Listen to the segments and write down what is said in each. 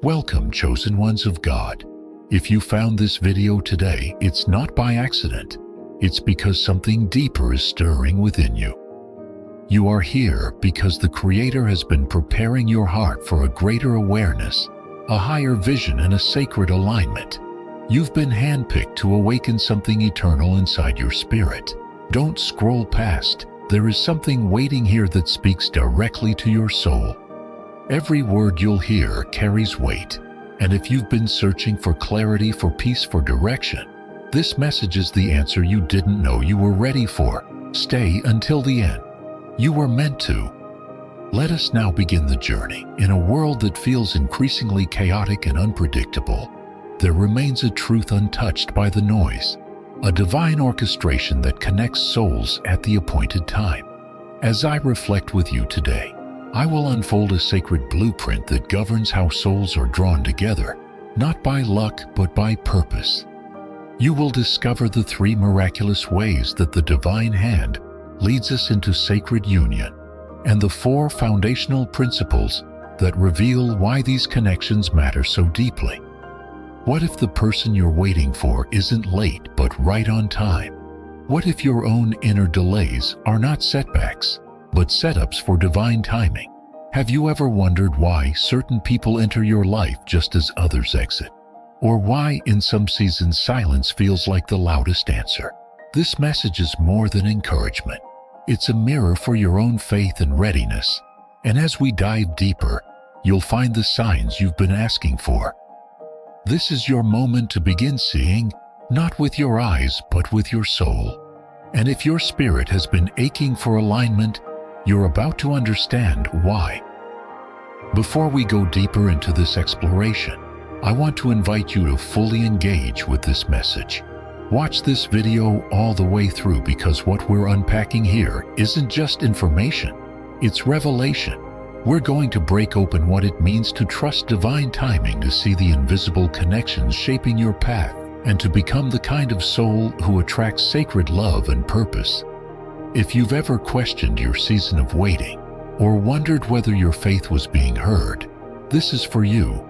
Welcome, chosen ones of God. If you found this video today, it's not by accident. It's because something deeper is stirring within you. You are here because the Creator has been preparing your heart for a greater awareness, a higher vision, and a sacred alignment. You've been handpicked to awaken something eternal inside your spirit. Don't scroll past. There is something waiting here that speaks directly to your soul. Every word you'll hear carries weight, and if you've been searching for clarity, for peace, for direction, this message is the answer you didn't know you were ready for. Stay until the end. You were meant to. Let us now begin the journey. In a world that feels increasingly chaotic and unpredictable, there remains a truth untouched by the noise, a divine orchestration that connects souls at the appointed time. As I reflect with you today, I will unfold a sacred blueprint that governs how souls are drawn together, not by luck but by purpose. You will discover the three miraculous ways that the divine hand leads us into sacred union, and the four foundational principles that reveal why these connections matter so deeply. What if the person you're waiting for isn't late but right on time? What if your own inner delays are not setbacks, but setups for divine timing? Have you ever wondered why certain people enter your life just as others exit? Or why in some seasons silence feels like the loudest answer? This message is more than encouragement. It's a mirror for your own faith and readiness. And as we dive deeper, you'll find the signs you've been asking for. This is your moment to begin seeing, not with your eyes, but with your soul. And if your spirit has been aching for alignment, you're about to understand why. Before we go deeper into this exploration, I want to invite you to fully engage with this message. Watch this video all the way through, because what we're unpacking here isn't just information, it's revelation. We're going to break open what it means to trust divine timing, to see the invisible connections shaping your path, and to become the kind of soul who attracts sacred love and purpose. If you've ever questioned your season of waiting, or wondered whether your faith was being heard, this is for you.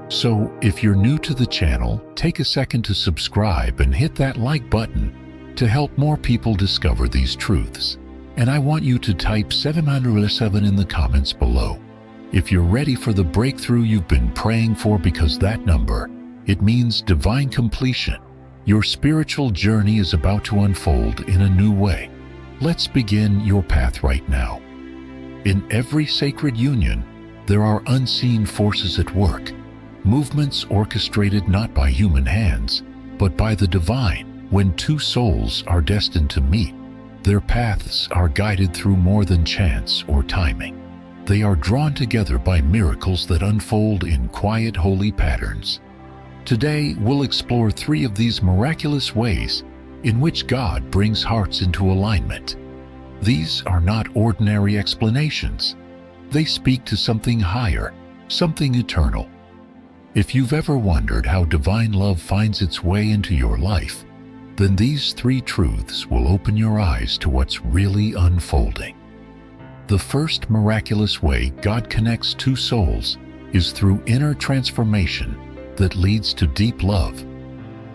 So, if you're new to the channel, take a second to subscribe and hit that like button to help more people discover these truths. And I want you to type 707 in the comments below if you're ready for the breakthrough you've been praying for, because that number, it means divine completion. Your spiritual journey is about to unfold in a new way. Let's begin your path right now. In every sacred union, there are unseen forces at work, movements orchestrated not by human hands, but by the divine. When two souls are destined to meet, their paths are guided through more than chance or timing. They are drawn together by miracles that unfold in quiet, holy patterns. Today, we'll explore three of these miraculous ways in which God brings hearts into alignment. These are not ordinary explanations. They speak to something higher, something eternal. If you've ever wondered how divine love finds its way into your life, then these three truths will open your eyes to what's really unfolding. The first miraculous way God connects two souls is through inner transformation that leads to deep love.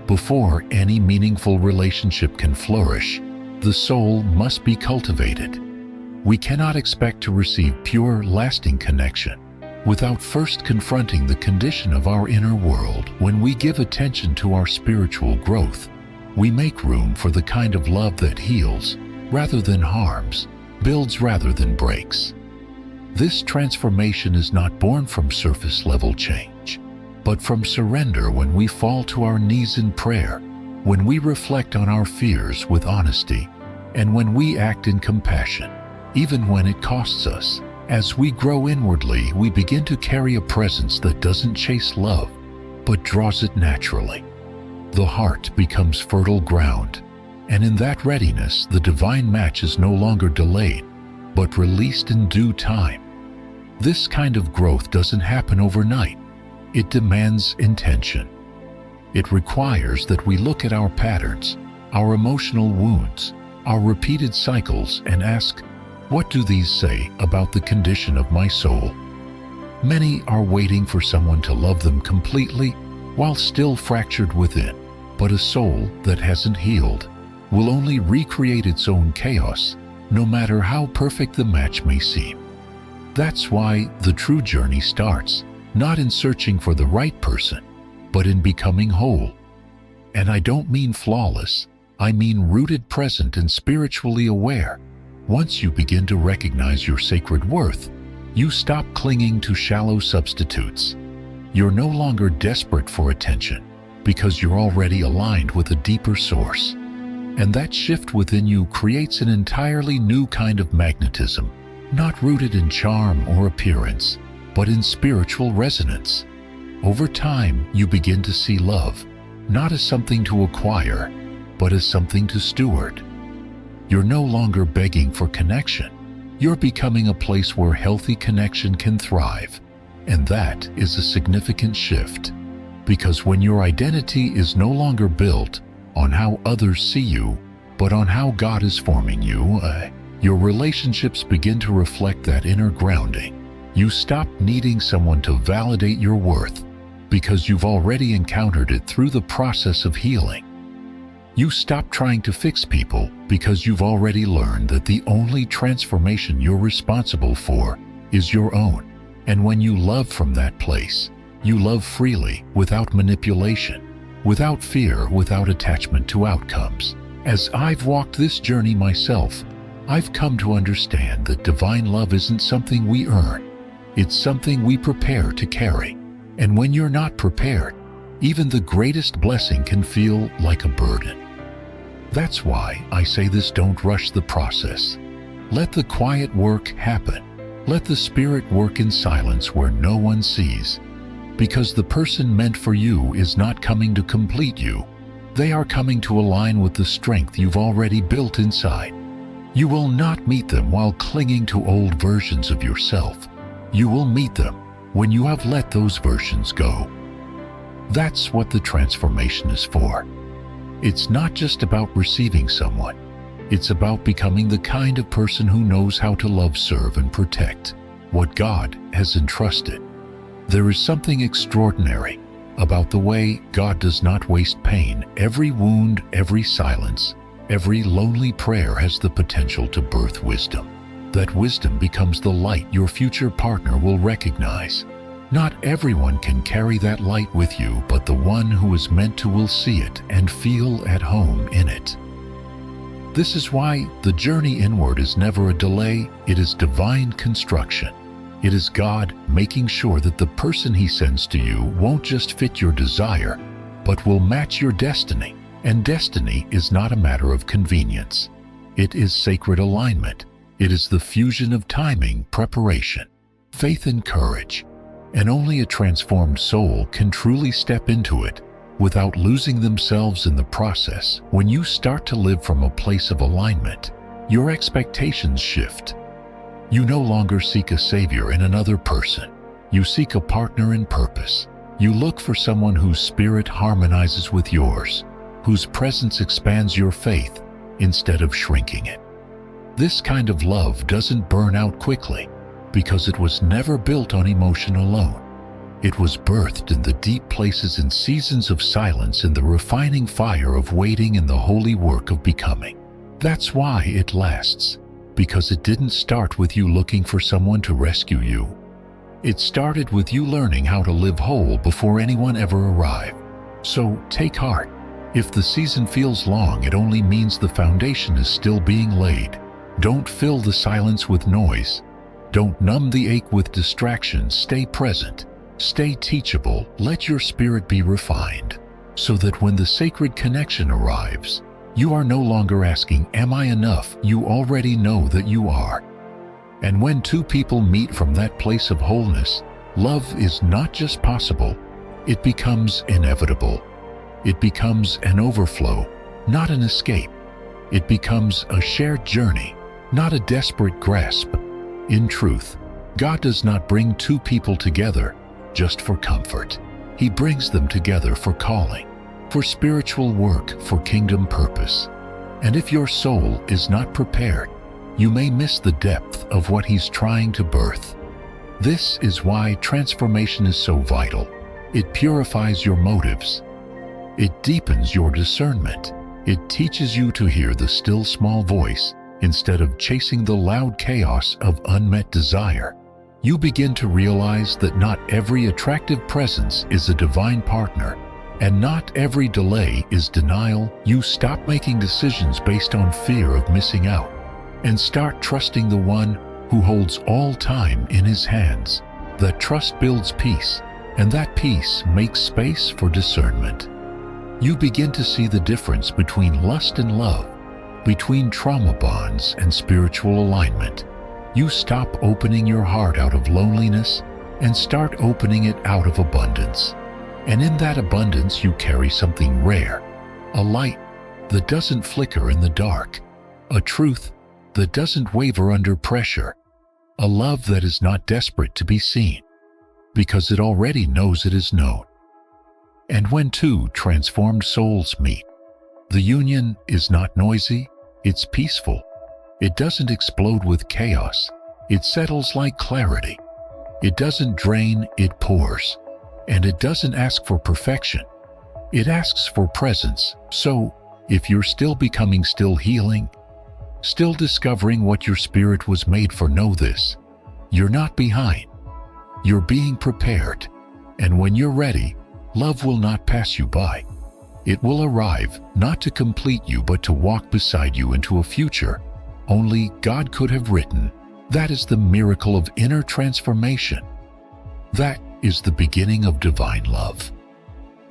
Before any meaningful relationship can flourish, the soul must be cultivated. We cannot expect to receive pure, lasting connection without first confronting the condition of our inner world. When we give attention to our spiritual growth, we make room for the kind of love that heals rather than harms, builds rather than breaks. This transformation is not born from surface-level change, but from surrender. When we fall to our knees in prayer, when we reflect on our fears with honesty, and when we act in compassion, even when it costs us. As we grow inwardly, we begin to carry a presence that doesn't chase love, but draws it naturally. The heart becomes fertile ground, and in that readiness, the divine match is no longer delayed, but released in due time. This kind of growth doesn't happen overnight. It demands intention. It requires that we look at our patterns, our emotional wounds, our repeated cycles, and ask, what do these say about the condition of my soul? Many are waiting for someone to love them completely while still fractured within. But a soul that hasn't healed will only recreate its own chaos, no matter how perfect the match may seem. That's why the true journey starts, not in searching for the right person, but in becoming whole. And I don't mean flawless, I mean rooted, present, and spiritually aware. Once you begin to recognize your sacred worth, you stop clinging to shallow substitutes. You're no longer desperate for attention, because you're already aligned with a deeper source. And that shift within you creates an entirely new kind of magnetism, not rooted in charm or appearance, but in spiritual resonance. Over time, you begin to see love, not as something to acquire, but as something to steward. You're no longer begging for connection. You're becoming a place where healthy connection can thrive. And that is a significant shift. Because when your identity is no longer built on how others see you, but on how God is forming you, your relationships begin to reflect that inner grounding. You stop needing someone to validate your worth because you've already encountered it through the process of healing. You stop trying to fix people because you've already learned that the only transformation you're responsible for is your own. And when you love from that place, you love freely, without manipulation, without fear, without attachment to outcomes. As I've walked this journey myself, I've come to understand that divine love isn't something we earn. It's something we prepare to carry. And when you're not prepared, even the greatest blessing can feel like a burden. That's why I say this: don't rush the process. Let the quiet work happen. Let the Spirit work in silence where no one sees. Because the person meant for you is not coming to complete you. They are coming to align with the strength you've already built inside. You will not meet them while clinging to old versions of yourself. You will meet them when you have let those versions go. That's what the transformation is for. It's not just about receiving someone. It's about becoming the kind of person who knows how to love, serve, and protect what God has entrusted. There is something extraordinary about the way God does not waste pain. Every wound, every silence, every lonely prayer has the potential to birth wisdom. That wisdom becomes the light your future partner will recognize. Not everyone can carry that light with you, but the one who is meant to will see it and feel at home in it. This is why the journey inward is never a delay. It is divine construction. It is God making sure that the person He sends to you won't just fit your desire, but will match your destiny. And destiny is not a matter of convenience. It is sacred alignment. It is the fusion of timing, preparation, faith, and courage. And only a transformed soul can truly step into it without losing themselves in the process. When you start to live from a place of alignment, your expectations shift. You no longer seek a savior in another person. You seek a partner in purpose. You look for someone whose spirit harmonizes with yours, whose presence expands your faith instead of shrinking it. This kind of love doesn't burn out quickly because it was never built on emotion alone. It was birthed in the deep places and seasons of silence, in the refining fire of waiting, in the holy work of becoming. That's why it lasts, because it didn't start with you looking for someone to rescue you. It started with you learning how to live whole before anyone ever arrived. So take heart. If the season feels long, it only means the foundation is still being laid. Don't fill the silence with noise. Don't numb the ache with distractions. Stay present. Stay teachable. Let your spirit be refined, so that when the sacred connection arrives, you are no longer asking, "Am I enough?" You already know that you are. And when two people meet from that place of wholeness, love is not just possible, it becomes inevitable. It becomes an overflow, not an escape. It becomes a shared journey, not a desperate grasp. In truth, God does not bring two people together just for comfort. He brings them together for calling, for spiritual work, for kingdom purpose. And if your soul is not prepared, you may miss the depth of what He's trying to birth. This is why transformation is so vital. It purifies your motives. It deepens your discernment. It teaches you to hear the still small voice instead of chasing the loud chaos of unmet desire. You begin to realize that not every attractive presence is a divine partner, and not every delay is denial. You stop making decisions based on fear of missing out and start trusting the one who holds all time in his hands. That trust builds peace, and that peace makes space for discernment. You begin to see the difference between lust and love, between trauma bonds and spiritual alignment. You stop opening your heart out of loneliness and start opening it out of abundance. And in that abundance you carry something rare, a light that doesn't flicker in the dark, a truth that doesn't waver under pressure, a love that is not desperate to be seen, because it already knows it is known. And when two transformed souls meet, the union is not noisy, it's peaceful. It doesn't explode with chaos, it settles like clarity. It doesn't drain, it pours. And it doesn't ask for perfection, it asks for presence. So, if you're still becoming, still healing, still discovering what your spirit was made for, know this: you're not behind. You're being prepared. And when you're ready, love will not pass you by. It will arrive, not to complete you, but to walk beside you into a future only God could have written. That is the miracle of inner transformation. That is the beginning of divine love.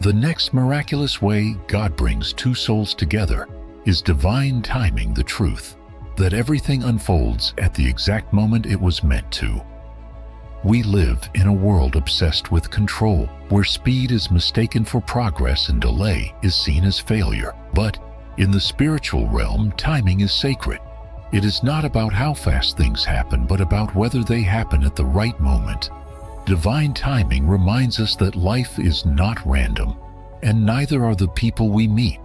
The next miraculous way God brings two souls together is divine timing, the truth that everything unfolds at the exact moment it was meant to. We live in a world obsessed with control, where speed is mistaken for progress and delay is seen as failure. But in the spiritual realm, timing is sacred. It is not about how fast things happen, but about whether they happen at the right moment. Divine timing reminds us that life is not random, and neither are the people we meet.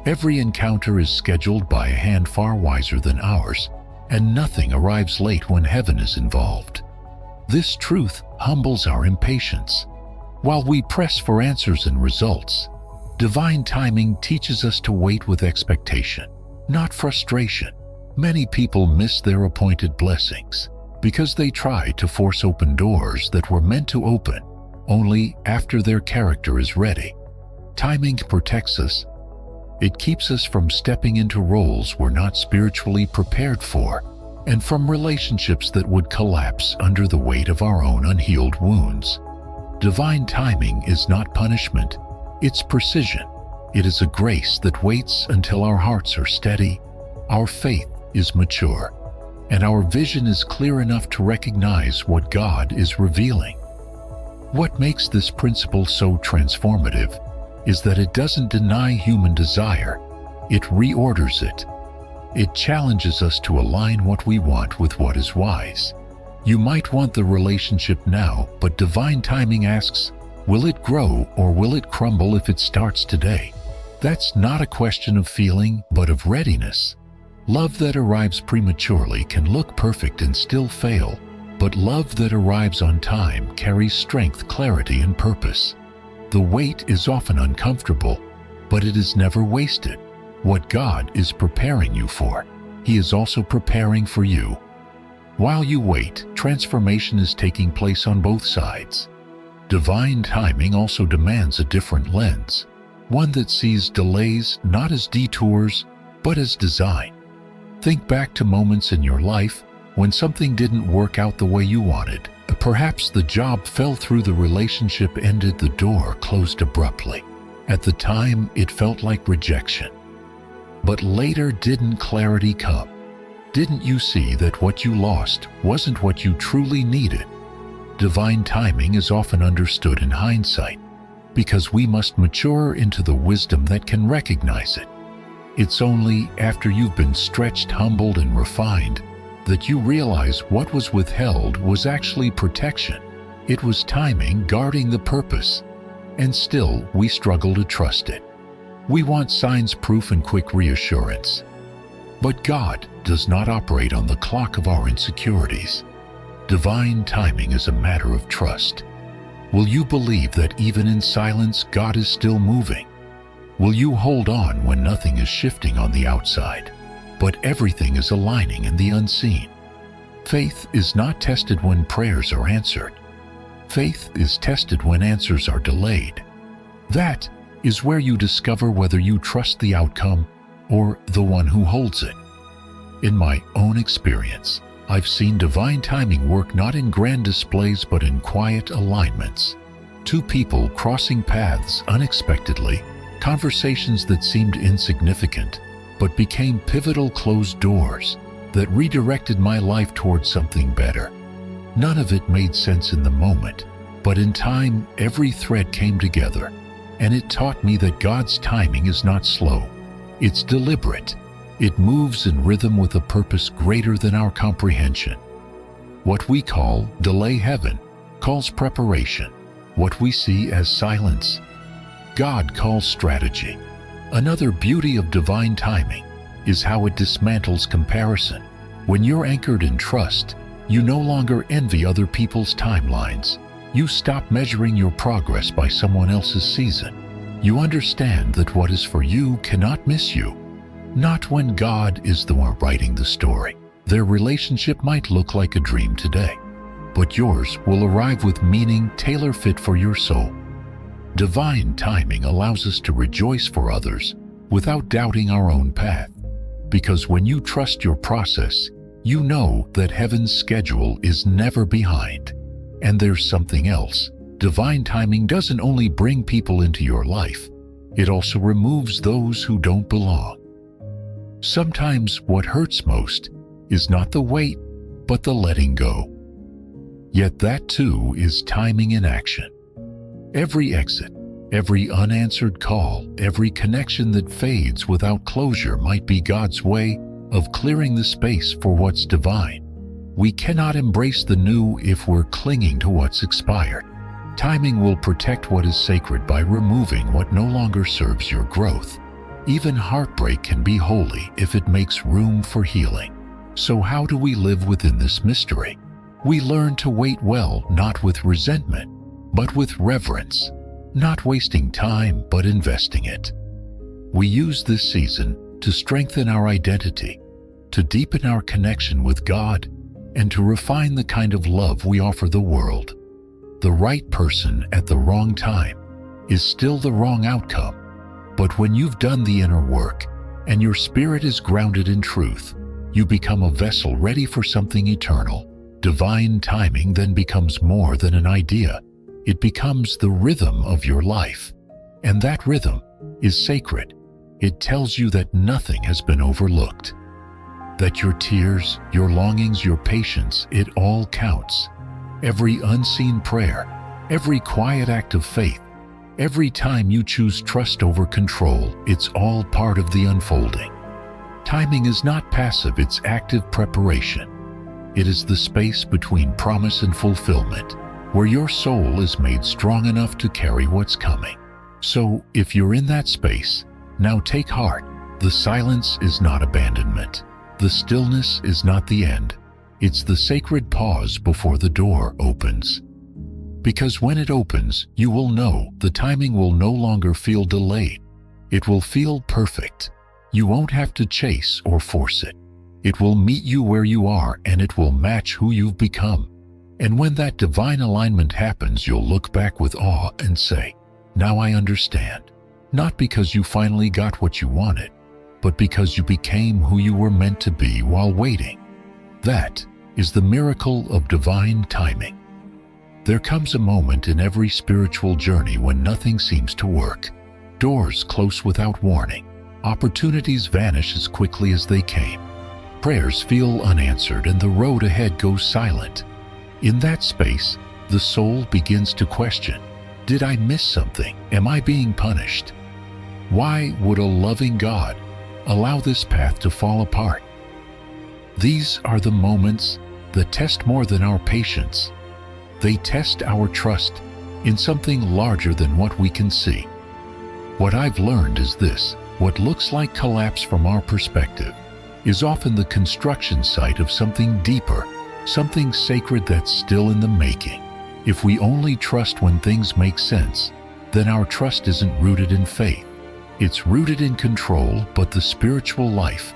Every encounter is scheduled by a hand far wiser than ours, and nothing arrives late when heaven is involved. This truth humbles our impatience. While we press for answers and results, divine timing teaches us to wait with expectation, not frustration. Many people miss their appointed blessings because they try to force open doors that were meant to open only after their character is ready. Timing protects us. It keeps us from stepping into roles we're not spiritually prepared for, and from relationships that would collapse under the weight of our own unhealed wounds. Divine timing is not punishment, it's precision. It is a grace that waits until our hearts are steady, our faith is mature, and our vision is clear enough to recognize what God is revealing. What makes this principle so transformative is that it doesn't deny human desire, it reorders it. It challenges us to align what we want with what is wise. You might want the relationship now, but divine timing asks, will it grow or will it crumble if it starts today? That's not a question of feeling, but of readiness. Love that arrives prematurely can look perfect and still fail, but love that arrives on time carries strength, clarity, and purpose. The wait is often uncomfortable, but it is never wasted. What God is preparing you for, He is also preparing for you. While you wait, transformation is taking place on both sides. Divine timing also demands a different lens, one that sees delays not as detours, but as design. Think back to moments in your life when something didn't work out the way you wanted. Perhaps the job fell through, the relationship ended, the door closed abruptly. At the time, it felt like rejection. But later, didn't clarity come? Didn't you see that what you lost wasn't what you truly needed? Divine timing is often understood in hindsight, because we must mature into the wisdom that can recognize it. It's only after you've been stretched, humbled, and refined that you realize what was withheld was actually protection. It was timing guarding the purpose, and still we struggle to trust it. We want signs, proof, and quick reassurance. But God does not operate on the clock of our insecurities. Divine timing is a matter of trust. Will you believe that even in silence, God is still moving? Will you hold on when nothing is shifting on the outside, but everything is aligning in the unseen? Faith is not tested when prayers are answered. Faith is tested when answers are delayed. That is where you discover whether you trust the outcome or the one who holds it. In my own experience, I've seen divine timing work not in grand displays but in quiet alignments. Two people crossing paths unexpectedly, conversations that seemed insignificant but became pivotal closed doors that redirected my life towards something better. None of it made sense in the moment, but in time every thread came together, and it taught me that God's timing is not slow. It's deliberate. It moves in rhythm with a purpose greater than our comprehension. What we call delay, heaven calls preparation. What we see as silence, God calls strategy. Another beauty of divine timing is how it dismantles comparison. When you're anchored in trust, you no longer envy other people's timelines. You stop measuring your progress by someone else's season. You understand that what is for you cannot miss you. Not when God is the one writing the story. Their relationship might look like a dream today, but yours will arrive with meaning tailor-fit for your soul. Divine timing allows us to rejoice for others without doubting our own path. Because when you trust your process, you know that heaven's schedule is never behind. And there's something else. Divine timing doesn't only bring people into your life, it also removes those who don't belong. Sometimes what hurts most is not the wait, but the letting go. Yet that too is timing in action. Every exit, every unanswered call, every connection that fades without closure might be God's way of clearing the space for what's divine. We cannot embrace the new if we're clinging to what's expired. Timing will protect what is sacred by removing what no longer serves your growth. Even heartbreak can be holy if it makes room for healing. So how do we live within this mystery? We learn to wait well, not with resentment, but with reverence, not wasting time, but investing it. We use this season to strengthen our identity, to deepen our connection with God, and to refine the kind of love we offer the world. The right person at the wrong time is still the wrong outcome, but when you've done the inner work and your spirit is grounded in truth, you become a vessel ready for something eternal. Divine timing then becomes more than an idea. It becomes the rhythm of your life. And that rhythm is sacred. It tells you that nothing has been overlooked. That your tears, your longings, your patience, it all counts. Every unseen prayer, every quiet act of faith, every time you choose trust over control, it's all part of the unfolding. Timing is not passive, it's active preparation. It is the space between promise and fulfillment, where your soul is made strong enough to carry what's coming. So, if you're in that space, now take heart. The silence is not abandonment. The stillness is not the end. It's the sacred pause before the door opens. Because when it opens, you will know the timing will no longer feel delayed. It will feel perfect. You won't have to chase or force it. It will meet you where you are, and it will match who you've become. And when that divine alignment happens, you'll look back with awe and say, "Now I understand." Not because you finally got what you wanted, but because you became who you were meant to be while waiting. That is the miracle of divine timing. There comes a moment in every spiritual journey when nothing seems to work. Doors close without warning. Opportunities vanish as quickly as they came. Prayers feel unanswered and the road ahead goes silent. In that space, the soul begins to question, did I miss something? Am I being punished? Why would a loving God allow this path to fall apart? These are the moments that test more than our patience. They test our trust in something larger than what we can see. What I've learned is this: what looks like collapse from our perspective is often the construction site of something deeper something sacred that's still in the making. If we only trust when things make sense, then our trust isn't rooted in faith. It's rooted in control, but the spiritual life.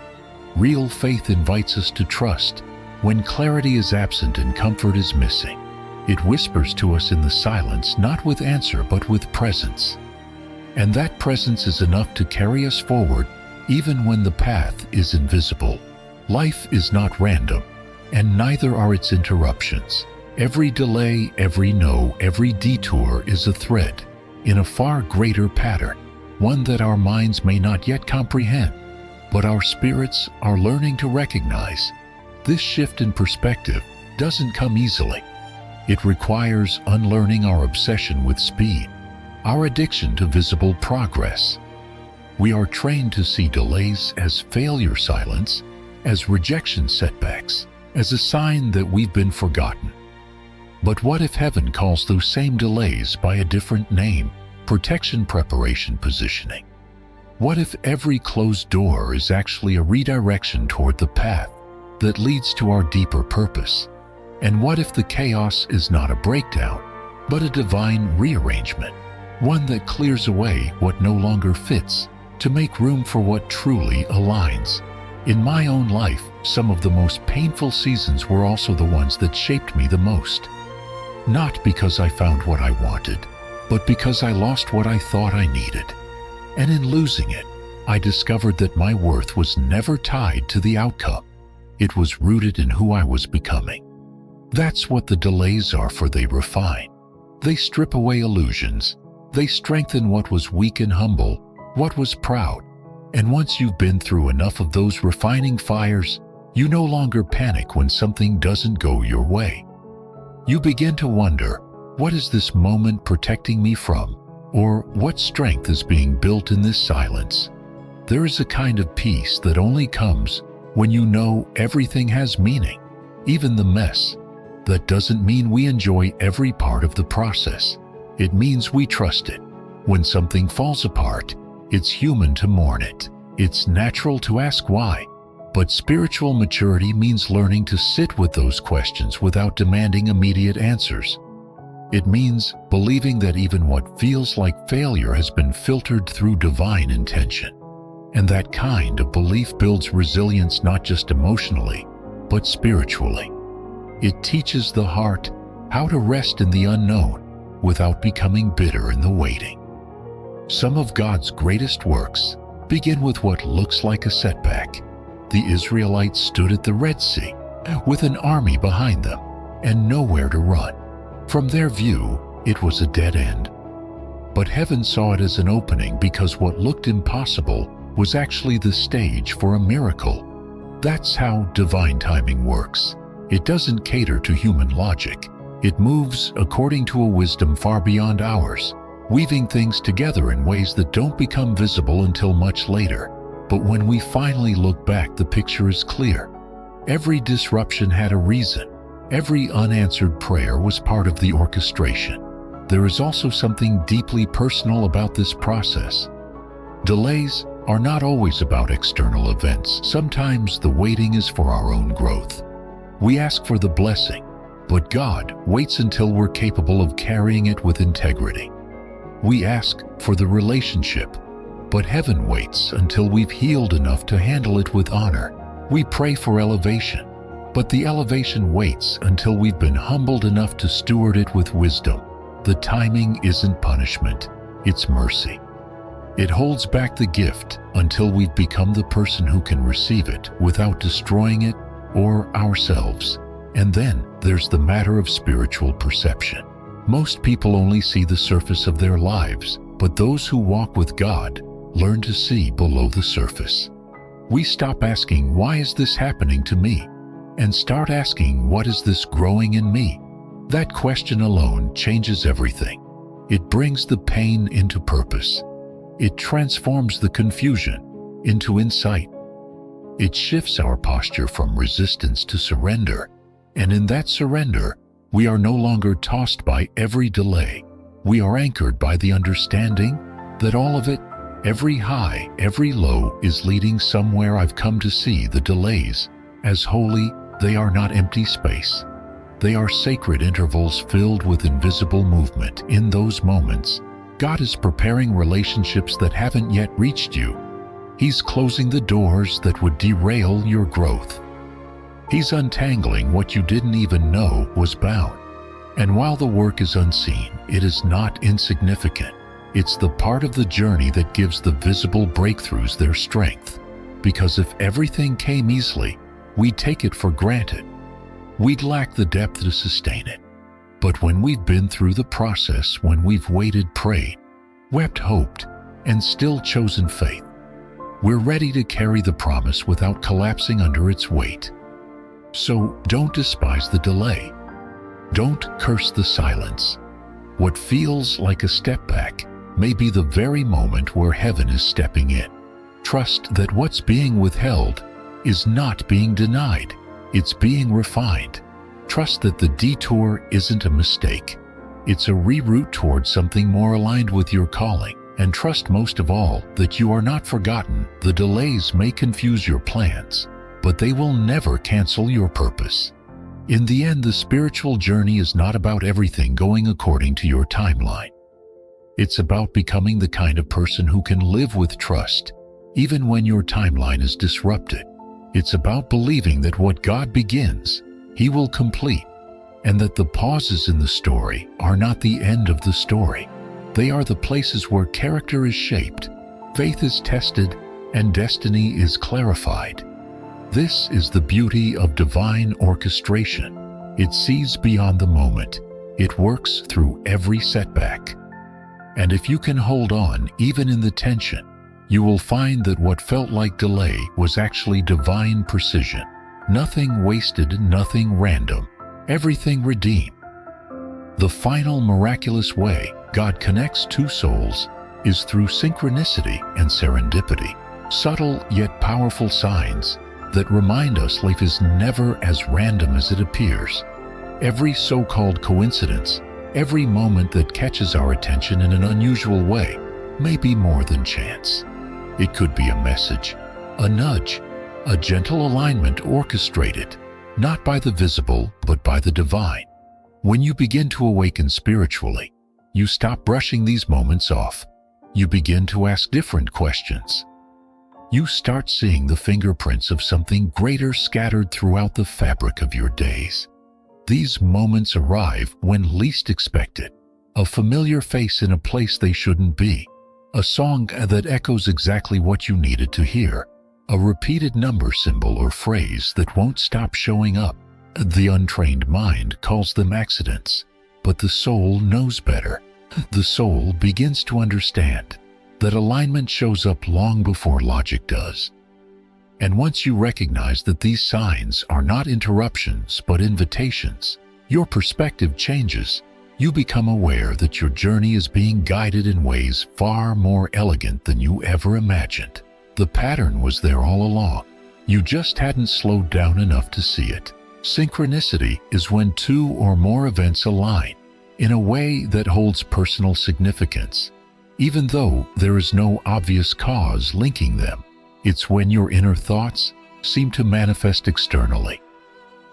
Real faith invites us to trust when clarity is absent and comfort is missing. It whispers to us in the silence, not with answer, but with presence. And that presence is enough to carry us forward, even when the path is invisible. Life is not random, and neither are its interruptions. Every delay, every no, every detour is a thread in a far greater pattern, one that our minds may not yet comprehend, but our spirits are learning to recognize. This shift in perspective doesn't come easily. It requires unlearning our obsession with speed, our addiction to visible progress. We are trained to see delays as failure silence, as rejection setbacks, as a sign that we've been forgotten. But what if heaven calls those same delays by a different name? Protection, preparation, positioning. What if every closed door is actually a redirection toward the path that leads to our deeper purpose? And what if the chaos is not a breakdown, but a divine rearrangement, one that clears away what no longer fits to make room for what truly aligns? In my own life, some of the most painful seasons were also the ones that shaped me the most. Not because I found what I wanted, but because I lost what I thought I needed. And in losing it, I discovered that my worth was never tied to the outcome. It was rooted in who I was becoming. That's what the delays are, for they refine. They strip away illusions. They strengthen what was weak and humble, what was proud. And once you've been through enough of those refining fires, you no longer panic when something doesn't go your way. You begin to wonder, what is this moment protecting me from? Or what strength is being built in this silence? There is a kind of peace that only comes when you know everything has meaning, even the mess. That doesn't mean we enjoy every part of the process. It means we trust it. When something falls apart, it's human to mourn it. It's natural to ask why. But spiritual maturity means learning to sit with those questions without demanding immediate answers. It means believing that even what feels like failure has been filtered through divine intention. And that kind of belief builds resilience, not just emotionally, but spiritually. It teaches the heart how to rest in the unknown without becoming bitter in the waiting. Some of God's greatest works begin with what looks like a setback. The Israelites stood at the Red Sea with an army behind them and nowhere to run. From their view, it was a dead end. But heaven saw it as an opening, because what looked impossible was actually the stage for a miracle. That's how divine timing works. It doesn't cater to human logic. It moves according to a wisdom far beyond ours, weaving things together in ways that don't become visible until much later. But when we finally look back, the picture is clear. Every disruption had a reason. Every unanswered prayer was part of the orchestration. There is also something deeply personal about this process. Delays are not always about external events. Sometimes the waiting is for our own growth. We ask for the blessing, but God waits until we're capable of carrying it with integrity. We ask for the relationship, but heaven waits until we've healed enough to handle it with honor. We pray for elevation, but the elevation waits until we've been humbled enough to steward it with wisdom. The timing isn't punishment, it's mercy. It holds back the gift until we've become the person who can receive it without destroying it or ourselves. And then there's the matter of spiritual perception. Most people only see the surface of their lives, but those who walk with God learn to see below the surface. We stop asking, why is this happening to me? And start asking, what is this growing in me? That question alone changes everything. It brings the pain into purpose. It transforms the confusion into insight. It shifts our posture from resistance to surrender. And in that surrender, we are no longer tossed by every delay. We are anchored by the understanding that all of it, every high, every low, is leading somewhere. I've come to see the delays as holy They are not empty space. They are sacred intervals filled with invisible movement. In those moments, God is preparing relationships that haven't yet reached you. He's closing the doors that would derail your growth. He's untangling what you didn't even know was bound. And while the work is unseen, it is not insignificant. It's the part of the journey that gives the visible breakthroughs their strength. Because if everything came easily, we'd take it for granted. We'd lack the depth to sustain it. But when we've been through the process, when we've waited, prayed, wept, hoped, and still chosen faith, we're ready to carry the promise without collapsing under its weight. So don't despise the delay. Don't curse the silence. What feels like a step back may be the very moment where heaven is stepping in. Trust that what's being withheld is not being denied. It's being refined. Trust that the detour isn't a mistake. It's a reroute towards something more aligned with your calling. And trust most of all that you are not forgotten. The delays may confuse your plans, but they will never cancel your purpose. In the end, the spiritual journey is not about everything going according to your timeline. It's about becoming the kind of person who can live with trust, even when your timeline is disrupted. It's about believing that what God begins, He will complete, and that the pauses in the story are not the end of the story. They are the places where character is shaped, faith is tested, and destiny is clarified. This is the beauty of divine orchestration. It sees beyond the moment. It works through every setback. And if you can hold on even in the tension, you will find that what felt like delay was actually divine precision. Nothing wasted, nothing random, everything redeemed. The final miraculous way God connects two souls is through synchronicity and serendipity, subtle yet powerful signs that remind us life is never as random as it appears. Every so-called coincidence, every moment that catches our attention in an unusual way, may be more than chance. It could be a message, a nudge, a gentle alignment orchestrated, not by the visible, but by the divine. When you begin to awaken spiritually, you stop brushing these moments off. You begin to ask different questions. You start seeing the fingerprints of something greater scattered throughout the fabric of your days. These moments arrive when least expected. A familiar face in a place they shouldn't be. A song that echoes exactly what you needed to hear. A repeated number, symbol, or phrase that won't stop showing up. The untrained mind calls them accidents, but the soul knows better. The soul begins to understand that alignment shows up long before logic does. And once you recognize that these signs are not interruptions but invitations, your perspective changes. You become aware that your journey is being guided in ways far more elegant than you ever imagined. The pattern was there all along. You just hadn't slowed down enough to see it. Synchronicity is when two or more events align in a way that holds personal significance, even though there is no obvious cause linking them. It's when your inner thoughts seem to manifest externally.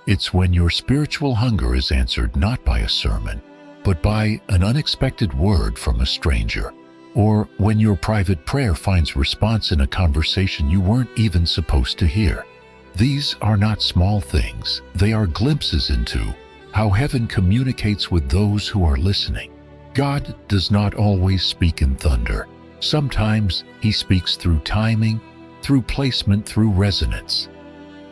It's when your spiritual hunger is answered not by a sermon, but by an unexpected word from a stranger, or when your private prayer finds response in a conversation you weren't even supposed to hear. These are not small things. They are glimpses into how heaven communicates with those who are listening. God does not always speak in thunder. Sometimes He speaks through timing, through placement, through resonance.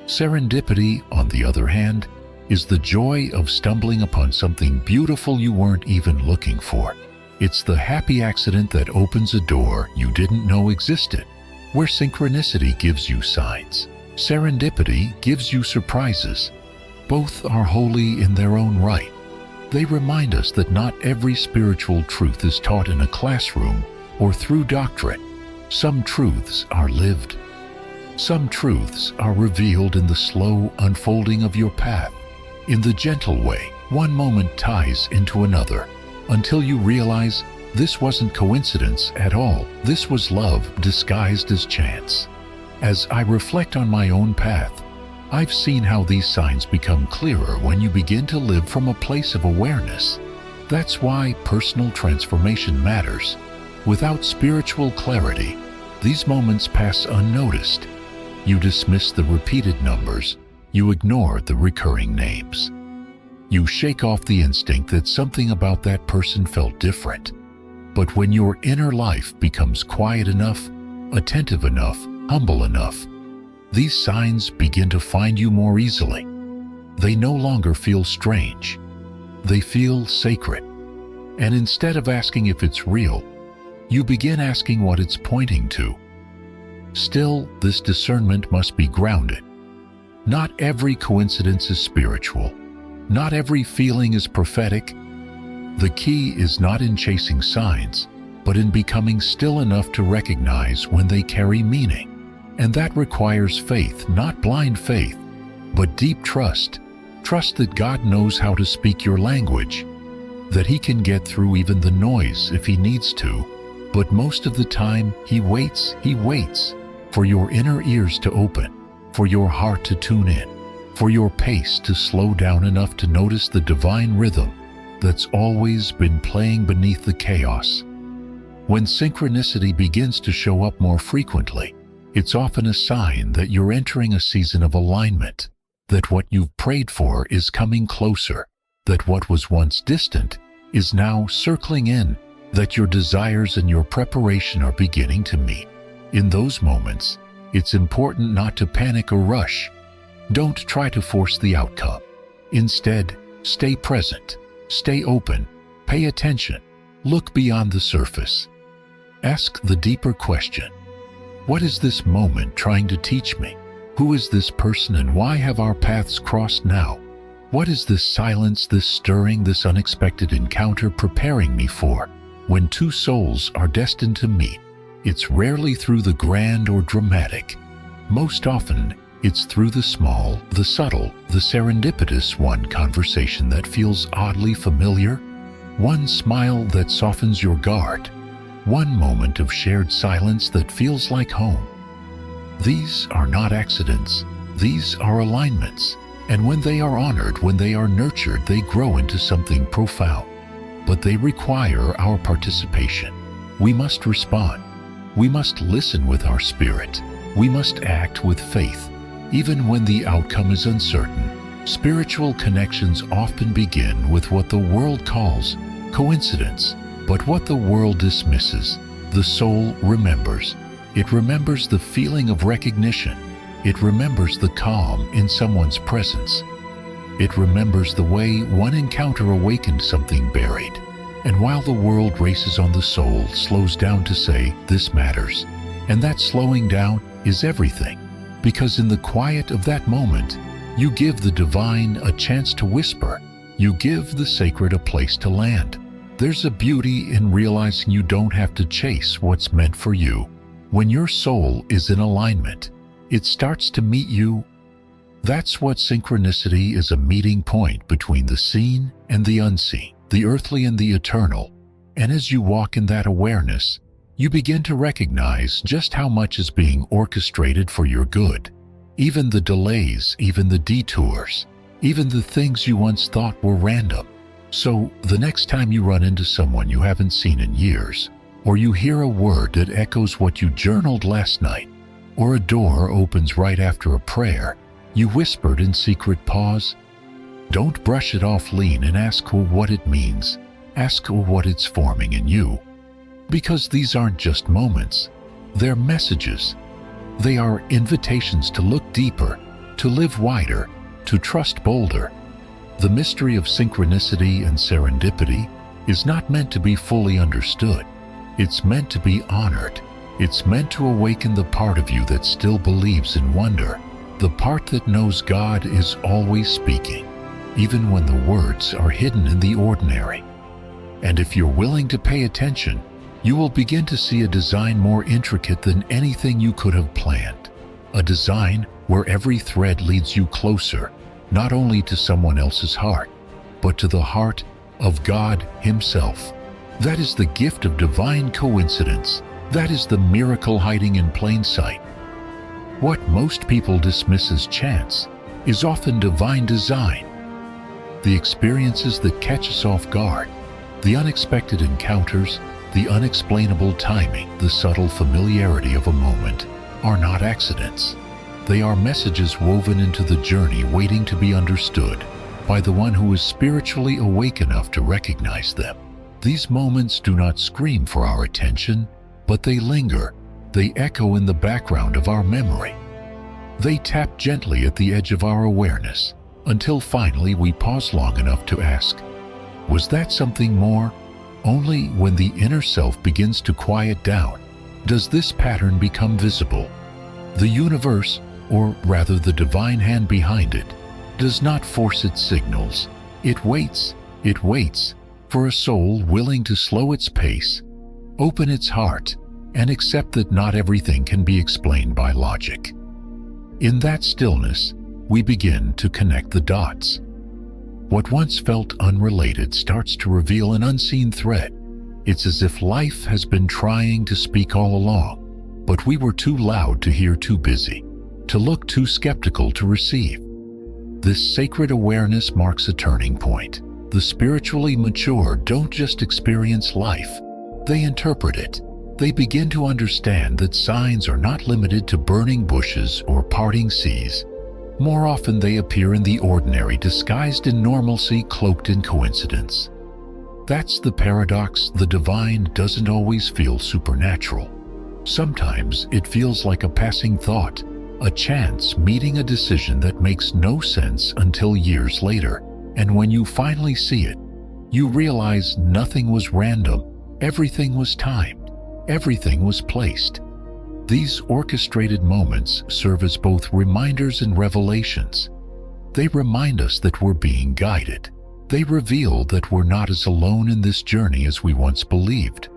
Serendipity, on the other hand, is the joy of stumbling upon something beautiful you weren't even looking for. It's the happy accident that opens a door you didn't know existed. Where synchronicity gives you signs, serendipity gives you surprises. Both are holy in their own right. They remind us that not every spiritual truth is taught in a classroom or through doctrine. Some truths are lived. Some truths are revealed in the slow unfolding of your path. In the gentle way, one moment ties into another, until you realize this wasn't coincidence at all. This was love disguised as chance. As I reflect on my own path, I've seen how these signs become clearer when you begin to live from a place of awareness. That's why personal transformation matters. Without spiritual clarity, these moments pass unnoticed. You dismiss the repeated numbers. You ignore the recurring names. You shake off the instinct that something about that person felt different. But when your inner life becomes quiet enough, attentive enough, humble enough, these signs begin to find you more easily. They no longer feel strange. They feel sacred. And instead of asking if it's real, you begin asking what it's pointing to. Still, this discernment must be grounded. Not every coincidence is spiritual. Not every feeling is prophetic. The key is not in chasing signs, but in becoming still enough to recognize when they carry meaning. And that requires faith, not blind faith, but deep trust. Trust that God knows how to speak your language, that He can get through even the noise if He needs to. But most of the time, He waits for your inner ears to open, for your heart to tune in, for your pace to slow down enough to notice the divine rhythm that's always been playing beneath the chaos. When synchronicity begins to show up more frequently, it's often a sign that you're entering a season of alignment, that what you've prayed for is coming closer, that what was once distant is now circling in, that your desires and your preparation are beginning to meet. In those moments, it's important not to panic or rush. Don't try to force the outcome. Instead, stay present, stay open, pay attention, look beyond the surface. Ask the deeper question. What is this moment trying to teach me? Who is this person and why have our paths crossed now? What is this silence, this stirring, this unexpected encounter preparing me for? When two souls are destined to meet, it's rarely through the grand or dramatic. Most often, it's through the small, the subtle, the serendipitous one conversation that feels oddly familiar, one smile that softens your guard, one moment of shared silence that feels like home. These are not accidents. These are alignments. And when they are honored, when they are nurtured, they grow into something profound. But they require our participation. We must respond. We must listen with our spirit. We must act with faith. Even when the outcome is uncertain, spiritual connections often begin with what the world calls coincidence. But what the world dismisses, the soul remembers. It remembers the feeling of recognition. It remembers the calm in someone's presence. It remembers the way one encounter awakened something buried. And while the world races on, the soul slows down to say, this matters. And that slowing down is everything. Because in the quiet of that moment, you give the divine a chance to whisper. You give the sacred a place to land. There's a beauty in realizing you don't have to chase what's meant for you. When your soul is in alignment, it starts to meet you. That's what synchronicity is, a meeting point between the seen and the unseen, the earthly and the eternal. And as you walk in that awareness, you begin to recognize just how much is being orchestrated for your good. Even the delays, even the detours, even the things you once thought were random. So, the next time you run into someone you haven't seen in years, or you hear a word that echoes what you journaled last night, or a door opens right after a prayer you whispered in secret pause, don't brush it off. Lean and ask what it means. Ask what it's forming in you. Because these aren't just moments, they're messages. They are invitations to look deeper, to live wider, to trust bolder. The mystery of synchronicity and serendipity is not meant to be fully understood. It's meant to be honored. It's meant to awaken the part of you that still believes in wonder, the part that knows God is always speaking, even when the words are hidden in the ordinary. And if you're willing to pay attention, you will begin to see a design more intricate than anything you could have planned. A design where every thread leads you closer, not only to someone else's heart, but to the heart of God Himself. That is the gift of divine coincidence. That is the miracle hiding in plain sight. What most people dismiss as chance is often divine design. The experiences that catch us off guard, the unexpected encounters, the unexplainable timing, the subtle familiarity of a moment, are not accidents. They are messages woven into the journey waiting to be understood by the one who is spiritually awake enough to recognize them. These moments do not scream for our attention, but they linger. They echo in the background of our memory. They tap gently at the edge of our awareness until finally we pause long enough to ask, was that something more? Only when the inner self begins to quiet down does this pattern become visible. The universe, or rather the divine hand behind it, does not force its signals. It waits for a soul willing to slow its pace, open its heart, and accept that not everything can be explained by logic. In that stillness, we begin to connect the dots. What once felt unrelated starts to reveal an unseen thread. It's as if life has been trying to speak all along, but we were too loud to hear, too busy to look, too skeptical to receive. This sacred awareness marks a turning point. The spiritually mature don't just experience life, they interpret it. They begin to understand that signs are not limited to burning bushes or parting seas. More often they appear in the ordinary, disguised in normalcy, cloaked in coincidence. That's the paradox. The divine doesn't always feel supernatural. Sometimes it feels like a passing thought, a chance meeting, a decision that makes no sense until years later. And when you finally see it, you realize nothing was random, everything was timed. Everything was placed. These orchestrated moments serve as both reminders and revelations. They remind us that we're being guided. They reveal that we're not as alone in this journey as we once believed.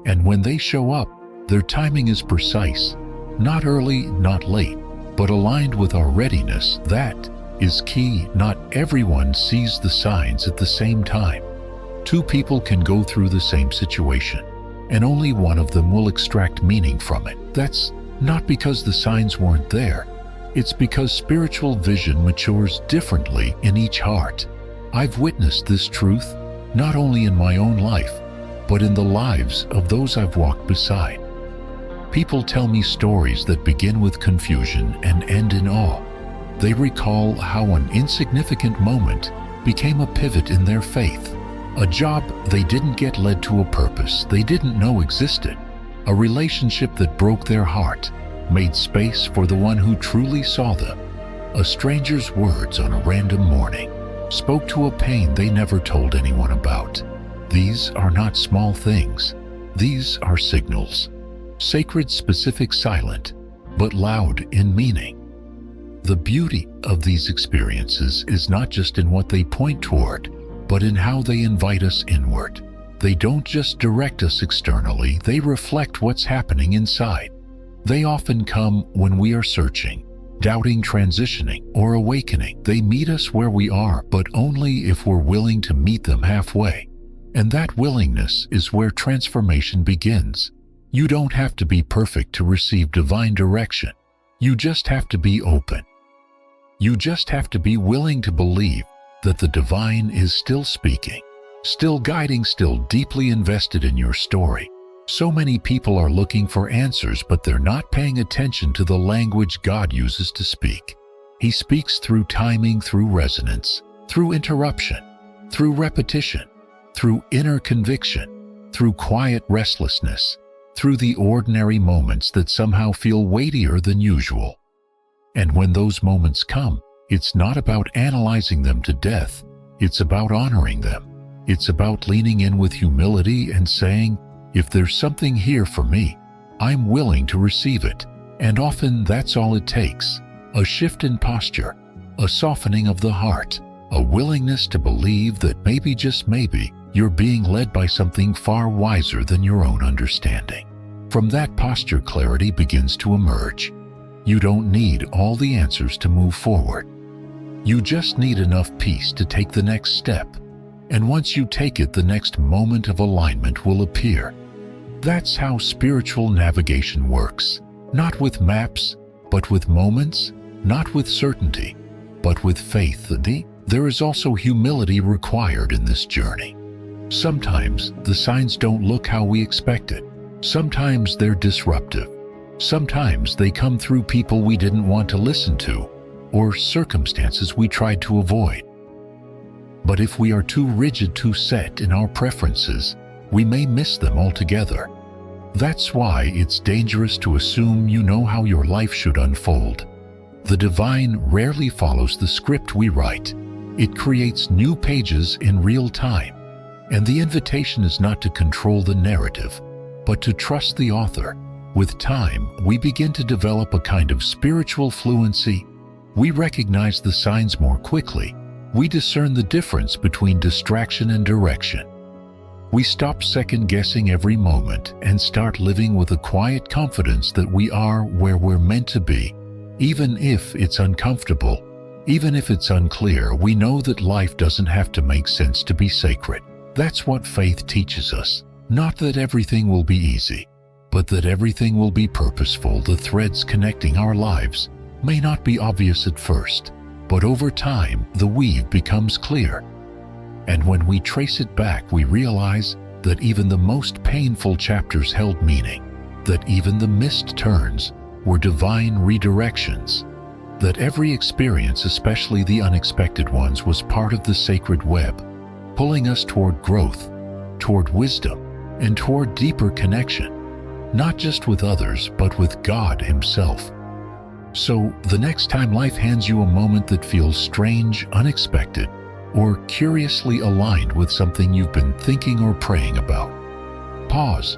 And when they show up, their timing is precise, not early, not late, but aligned with our readiness. That is key. Not everyone sees the signs at the same time. Two people can go through the same situation, and only one of them will extract meaning from it. That's not because the signs weren't there. It's because spiritual vision matures differently in each heart. I've witnessed this truth not only in my own life, but in the lives of those I've walked beside. People tell me stories that begin with confusion and end in awe. They recall how an insignificant moment became a pivot in their faith. A job they didn't get led to a purpose they didn't know existed. A relationship that broke their heart made space for the one who truly saw them. A stranger's words on a random morning spoke to a pain they never told anyone about. These are not small things. These are signals. Sacred, specific, silent, but loud in meaning. The beauty of these experiences is not just in what they point toward, but in how they invite us inward. They don't just direct us externally, they reflect what's happening inside. They often come when we are searching, doubting, transitioning, or awakening. They meet us where we are, but only if we're willing to meet them halfway. And that willingness is where transformation begins. You don't have to be perfect to receive divine direction. You just have to be open. You just have to be willing to believe that the divine is still speaking, still guiding, still deeply invested in your story. So many people are looking for answers, but they're not paying attention to the language God uses to speak. He speaks through timing, through resonance, through interruption, through repetition, through inner conviction, through quiet restlessness, through the ordinary moments that somehow feel weightier than usual. And when those moments come, it's not about analyzing them to death. It's about honoring them. It's about leaning in with humility and saying, if there's something here for me, I'm willing to receive it. And often that's all it takes. A shift in posture, a softening of the heart, a willingness to believe that maybe, just maybe, you're being led by something far wiser than your own understanding. From that posture, clarity begins to emerge. You don't need all the answers to move forward. You just need enough peace to take the next step. And once you take it, the next moment of alignment will appear. That's how spiritual navigation works. Not with maps, but with moments, not with certainty, but with faith. There is also humility required in this journey. Sometimes the signs don't look how we expected. Sometimes they're disruptive. Sometimes they come through people we didn't want to listen to, or circumstances we tried to avoid. But if we are too rigid, too set in our preferences, we may miss them altogether. That's why it's dangerous to assume you know how your life should unfold. The divine rarely follows the script we write. It creates new pages in real time. And the invitation is not to control the narrative, but to trust the author. With time, we begin to develop a kind of spiritual fluency. We recognize the signs more quickly. We discern the difference between distraction and direction. We stop second-guessing every moment and start living with a quiet confidence that we are where we're meant to be. Even if it's uncomfortable, even if it's unclear, we know that life doesn't have to make sense to be sacred. That's what faith teaches us. Not that everything will be easy, but that everything will be purposeful. The threads connecting our lives may not be obvious at first, but over time, the weave becomes clear. And when we trace it back, we realize that even the most painful chapters held meaning, that even the missed turns were divine redirections, that every experience, especially the unexpected ones, was part of the sacred web, pulling us toward growth, toward wisdom, and toward deeper connection, not just with others, but with God Himself. So, the next time life hands you a moment that feels strange, unexpected, or curiously aligned with something you've been thinking or praying about, pause.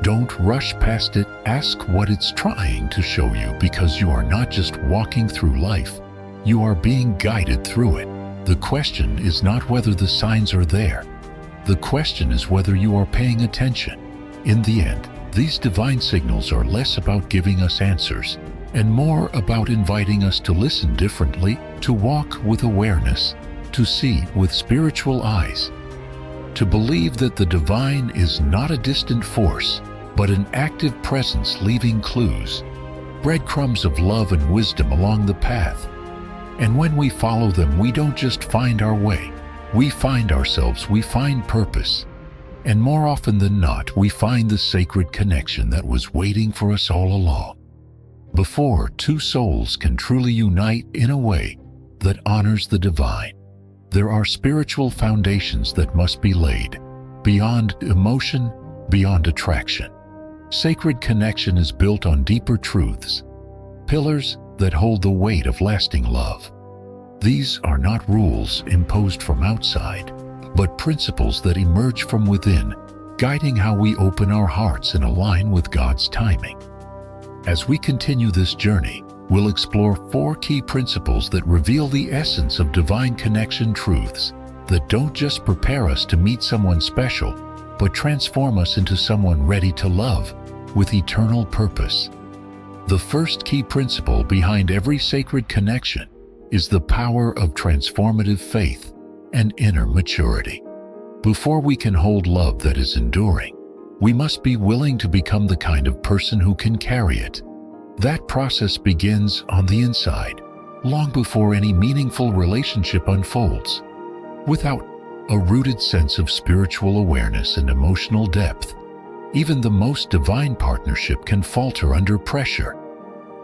Don't rush past it. Ask what it's trying to show you, because you are not just walking through life, you are being guided through it. The question is not whether the signs are there. The question is whether you are paying attention. In the end, these divine signals are less about giving us answers and more about inviting us to listen differently, to walk with awareness, to see with spiritual eyes, to believe that the divine is not a distant force, but an active presence leaving clues, breadcrumbs of love and wisdom along the path. And when we follow them, we don't just find our way. We find ourselves, we find purpose. And more often than not, we find the sacred connection that was waiting for us all along. Before two souls can truly unite in a way that honors the divine, there are spiritual foundations that must be laid, beyond emotion, beyond attraction. Sacred connection is built on deeper truths, pillars that hold the weight of lasting love. These are not rules imposed from outside, but principles that emerge from within, guiding how we open our hearts and align with God's timing. As we continue this journey, we'll explore 4 key principles that reveal the essence of divine connection, truths that don't just prepare us to meet someone special, but transform us into someone ready to love with eternal purpose. The first key principle behind every sacred connection is the power of transformative faith and inner maturity. Before we can hold love that is enduring, we must be willing to become the kind of person who can carry it. That process begins on the inside, long before any meaningful relationship unfolds. Without a rooted sense of spiritual awareness and emotional depth, even the most divine partnership can falter under pressure.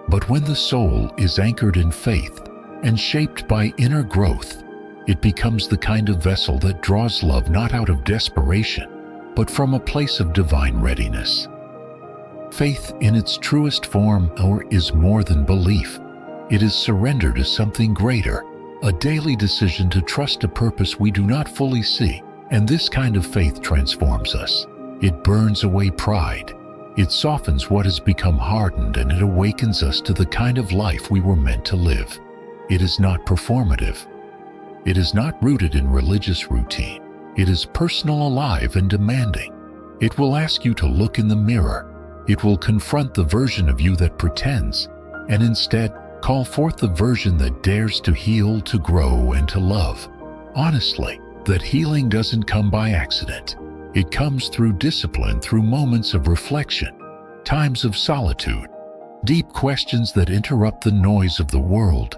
But when the soul is anchored in faith and shaped by inner growth, it becomes the kind of vessel that draws love not out of desperation, but from a place of divine readiness. Faith in its truest form is more than belief. It is surrender to something greater, a daily decision to trust a purpose we do not fully see. And this kind of faith transforms us. It burns away pride. It softens what has become hardened, and it awakens us to the kind of life we were meant to live. It is not performative. It is not rooted in religious routine. It is personal, alive, and demanding. It will ask you to look in the mirror. It will confront the version of you that pretends, and instead call forth the version that dares to heal, to grow, and to love. Honestly, that healing doesn't come by accident. It comes through discipline, through moments of reflection, times of solitude, deep questions that interrupt the noise of the world.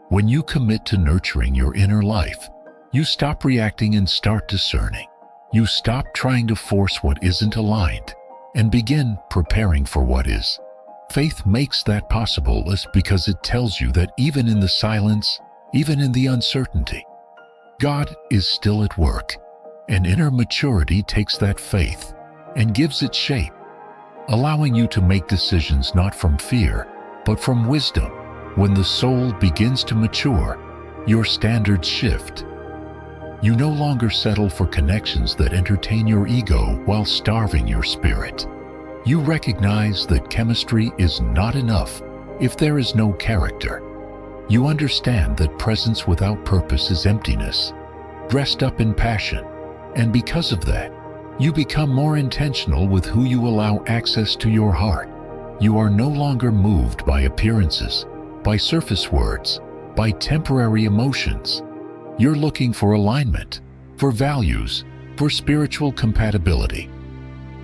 When you commit to nurturing your inner life, you stop reacting and start discerning. You stop trying to force what isn't aligned and begin preparing for what is. Faith makes that possible because it tells you that even in the silence, even in the uncertainty, God is still at work. And inner maturity takes that faith and gives it shape, allowing you to make decisions not from fear, but from wisdom. When the soul begins to mature, your standards shift. You no longer settle for connections that entertain your ego while starving your spirit. You recognize that chemistry is not enough if there is no character. You understand that presence without purpose is emptiness, dressed up in passion, and because of that, you become more intentional with who you allow access to your heart. You are no longer moved by appearances, by surface words, by temporary emotions. You're looking for alignment, for values, for spiritual compatibility.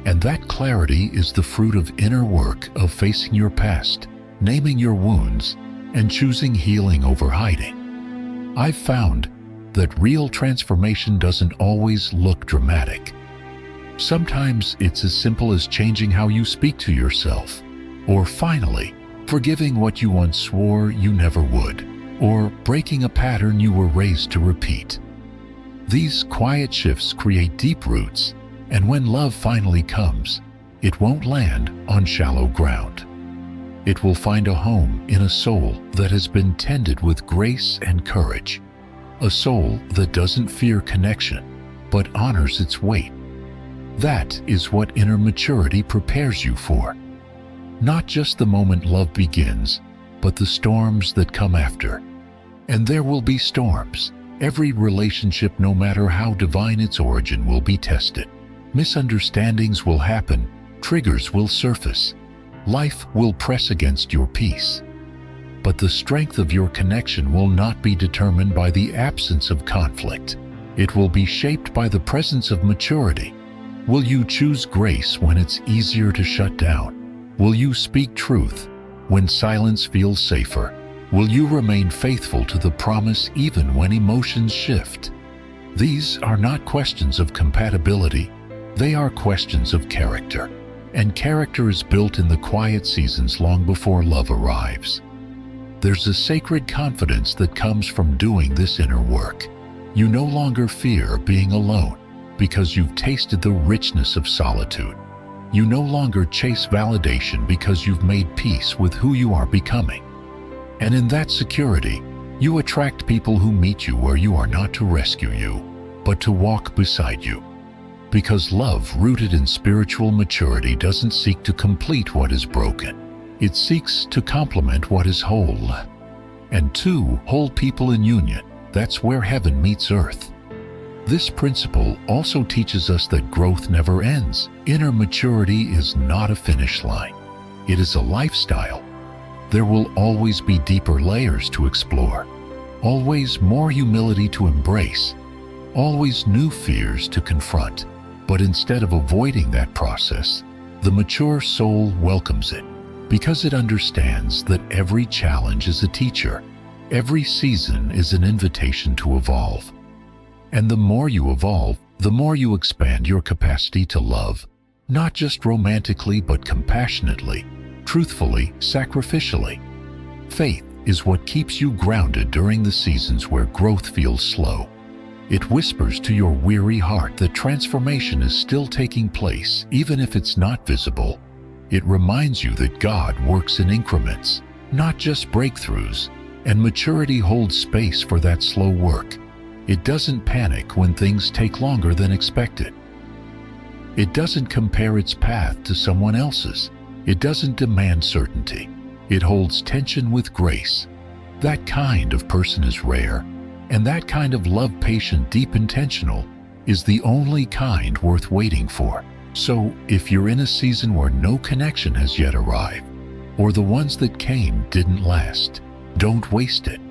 And that clarity is the fruit of inner work, of facing your past, naming your wounds, and choosing healing over hiding. I've found that real transformation doesn't always look dramatic. Sometimes it's as simple as changing how you speak to yourself, or finally, forgiving what you once swore you never would, or breaking a pattern you were raised to repeat. These quiet shifts create deep roots, and when love finally comes, it won't land on shallow ground. It will find a home in a soul that has been tended with grace and courage. A soul that doesn't fear connection, but honors its weight. That is what inner maturity prepares you for. Not just the moment love begins, but the storms that come after. And there will be storms. Every relationship, no matter how divine its origin, will be tested. Misunderstandings will happen, triggers will surface. Life will press against your peace. But the strength of your connection will not be determined by the absence of conflict. It will be shaped by the presence of maturity. Will you choose grace when it's easier to shut down? Will you speak truth when silence feels safer? Will you remain faithful to the promise even when emotions shift? These are not questions of compatibility. They are questions of character. And character is built in the quiet seasons long before love arrives. There's a sacred confidence that comes from doing this inner work. You no longer fear being alone because you've tasted the richness of solitude. You no longer chase validation because you've made peace with who you are becoming. And in that security, you attract people who meet you where you are, not to rescue you, but to walk beside you. Because love rooted in spiritual maturity doesn't seek to complete what is broken. It seeks to complement what is whole. And two whole people in union, that's where heaven meets earth. This principle also teaches us that growth never ends. Inner maturity is not a finish line. It is a lifestyle. There will always be deeper layers to explore, always more humility to embrace, always new fears to confront. But instead of avoiding that process, the mature soul welcomes it, because it understands that every challenge is a teacher, every season is an invitation to evolve. And the more you evolve, the more you expand your capacity to love, not just romantically but compassionately, truthfully, sacrificially. Faith is what keeps you grounded during the seasons where growth feels slow. It whispers to your weary heart that transformation is still taking place, even if it's not visible. It reminds you that God works in increments, not just breakthroughs, and maturity holds space for that slow work. It doesn't panic when things take longer than expected. It doesn't compare its path to someone else's. It doesn't demand certainty. It holds tension with grace. That kind of person is rare, and that kind of love, patient, deep, intentional, is the only kind worth waiting for. So, if you're in a season where no connection has yet arrived, or the ones that came didn't last, don't waste it.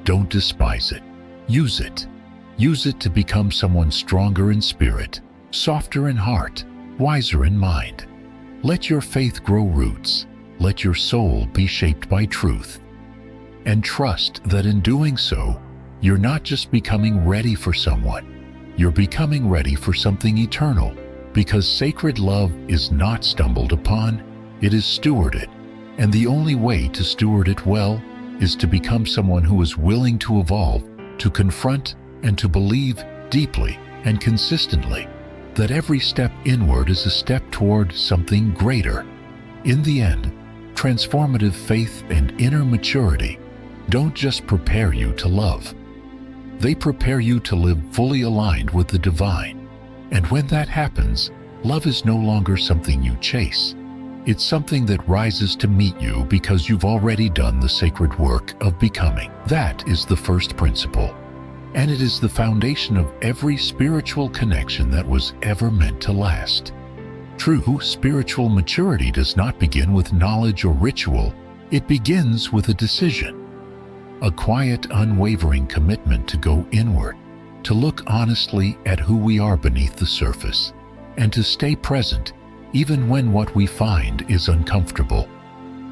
Don't despise it. Use it. Use it to become someone stronger in spirit, softer in heart, wiser in mind. Let your faith grow roots. let your soul be shaped by truth. And trust that in doing so, you're not just becoming ready for someone, you're becoming ready for something eternal, because sacred love is not stumbled upon, it is stewarded. And the only way to steward it well is to become someone who is willing to evolve, to confront, and to believe deeply and consistently that every step inward is a step toward something greater. In the end, transformative faith and inner maturity don't just prepare you to love. They prepare you to live fully aligned with the divine. And when that happens, love is no longer something you chase. It's something that rises to meet you because you've already done the sacred work of becoming. That is the first principle. And it is the foundation of every spiritual connection that was ever meant to last. True spiritual maturity does not begin with knowledge or ritual. It begins with a decision. A quiet, unwavering commitment to go inward, to look honestly at who we are beneath the surface, and to stay present even when what we find is uncomfortable.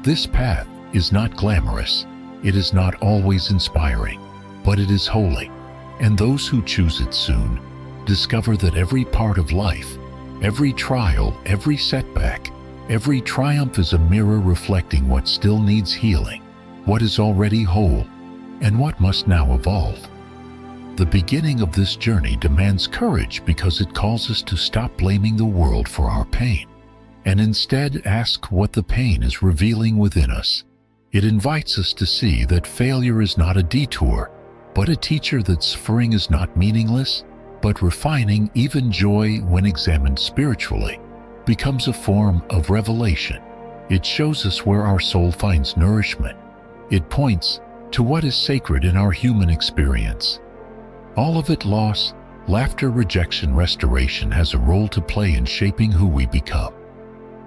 This path is not glamorous, it is not always inspiring, but it is holy, and those who choose it soon discover that every part of life, every trial, every setback, every triumph is a mirror reflecting what still needs healing, what is already whole, and what must now evolve. The beginning of this journey demands courage because it calls us to stop blaming the world for our pain, and instead ask what the pain is revealing within us. It invites us to see that failure is not a detour, but a teacher, that suffering is not meaningless, but refining, even joy when examined spiritually, becomes a form of revelation. It shows us where our soul finds nourishment. It points to what is sacred in our human experience. All of it, loss, laughter, rejection, restoration, has a role to play in shaping who we become.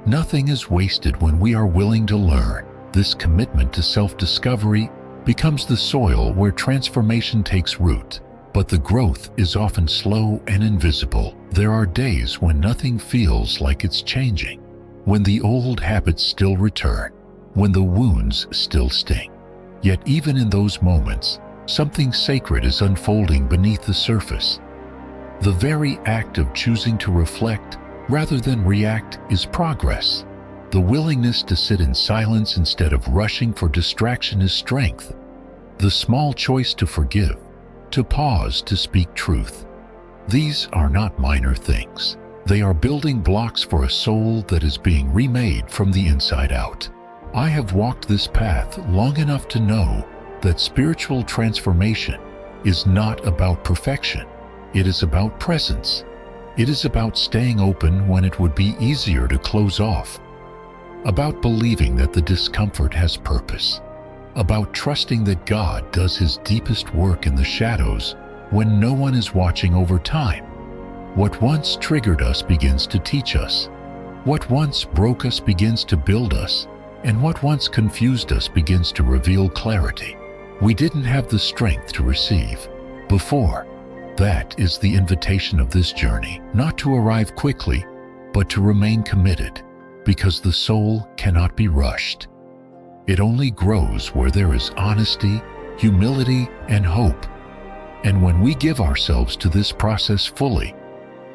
Nothing is wasted when we are willing to learn. This commitment to self-discovery becomes the soil where transformation takes root. But the growth is often slow and invisible. There are days when nothing feels like it's changing, when the old habits still return, when the wounds still sting. Yet even in those moments, something sacred is unfolding beneath the surface. The very act of choosing to reflect rather than react is progress. The willingness to sit in silence instead of rushing for distraction is strength. The small choice to forgive, to pause, to speak truth. These are not minor things. They are building blocks for a soul that is being remade from the inside out. I have walked this path long enough to know that spiritual transformation is not about perfection. It is about presence. It is about staying open when it would be easier to close off. About believing that the discomfort has purpose. About trusting that God does His deepest work in the shadows when no one is watching. Over time, what once triggered us begins to teach us. What once broke us begins to build us. And what once confused us begins to reveal clarity we didn't have the strength to receive before. That is the invitation of this journey, not to arrive quickly, but to remain committed, because the soul cannot be rushed. It only grows where there is honesty, humility, and hope. And when we give ourselves to this process fully,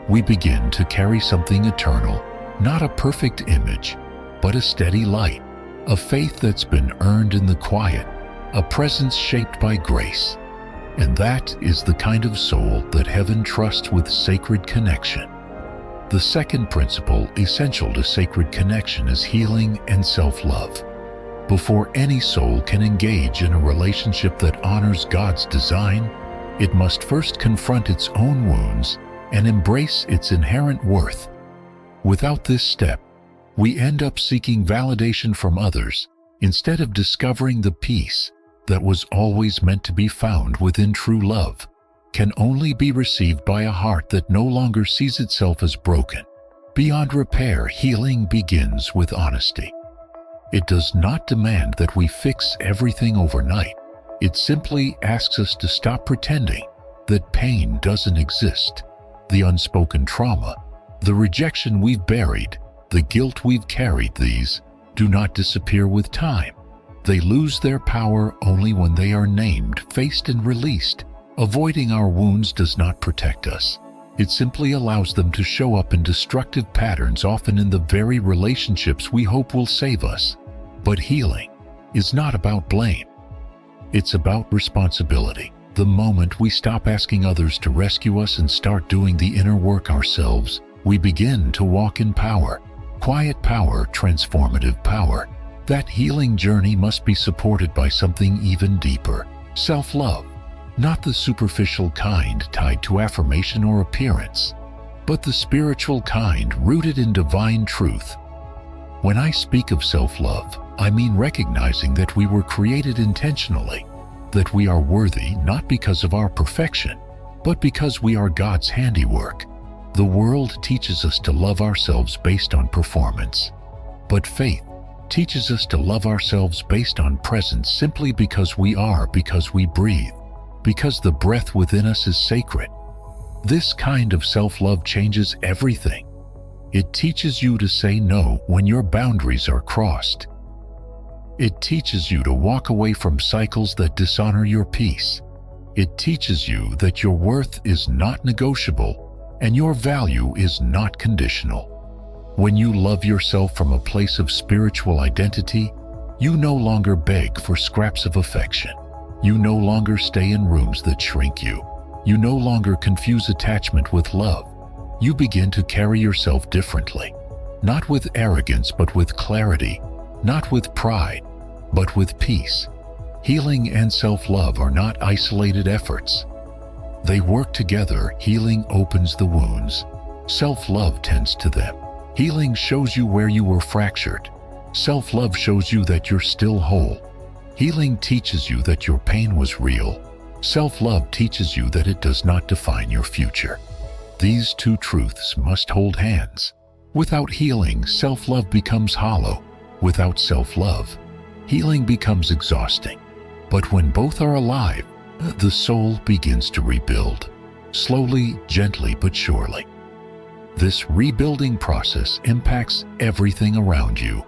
we begin to carry something eternal, not a perfect image, but a steady light, a faith that's been earned in the quiet, a presence shaped by grace. And that is the kind of soul that heaven trusts with sacred connection. The second principle essential to sacred connection is healing and self-love. Before any soul can engage in a relationship that honors God's design, it must first confront its own wounds and embrace its inherent worth. Without this step, we end up seeking validation from others instead of discovering the peace that was always meant to be found within true love. Can only be received by a heart that no longer sees itself as broken. Beyond repair, healing begins with honesty. It does not demand that we fix everything overnight. It simply asks us to stop pretending that pain doesn't exist. The unspoken trauma, the rejection we've buried, the guilt we've carried, these do not disappear with time. They lose their power only when they are named, faced, and released. Avoiding our wounds does not protect us. It simply allows them to show up in destructive patterns, often in the very relationships we hope will save us. But healing is not about blame. It's about responsibility. The moment we stop asking others to rescue us and start doing the inner work ourselves, we begin to walk in power. Quiet power, transformative power. That healing journey must be supported by something even deeper. Self-love. Not the superficial kind tied to affirmation or appearance, but the spiritual kind rooted in divine truth. When I speak of self-love, I mean recognizing that we were created intentionally, that we are worthy not because of our perfection, but because we are God's handiwork. The world teaches us to love ourselves based on performance, but faith teaches us to love ourselves based on presence, simply because we are, because we breathe, because the breath within us is sacred. This kind of self-love changes everything. It teaches you to say no when your boundaries are crossed. It teaches you to walk away from cycles that dishonor your peace. It teaches you that your worth is not negotiable and your value is not conditional. When you love yourself from a place of spiritual identity, you no longer beg for scraps of affection. You no longer stay in rooms that shrink you. You no longer confuse attachment with love. You begin to carry yourself differently, not with arrogance but with clarity, not with pride but with peace. Healing and self-love are not isolated efforts. They work together. Healing opens the wounds. Self-love tends to them. Healing shows you where you were fractured. Self-love shows you that you're still whole. Healing teaches you that your pain was real. Self-love teaches you that it does not define your future. These two truths must hold hands. Without healing, self-love becomes hollow. Without self-love, healing becomes exhausting. But when both are alive, the soul begins to rebuild. Slowly, gently, but surely. This rebuilding process impacts everything around you.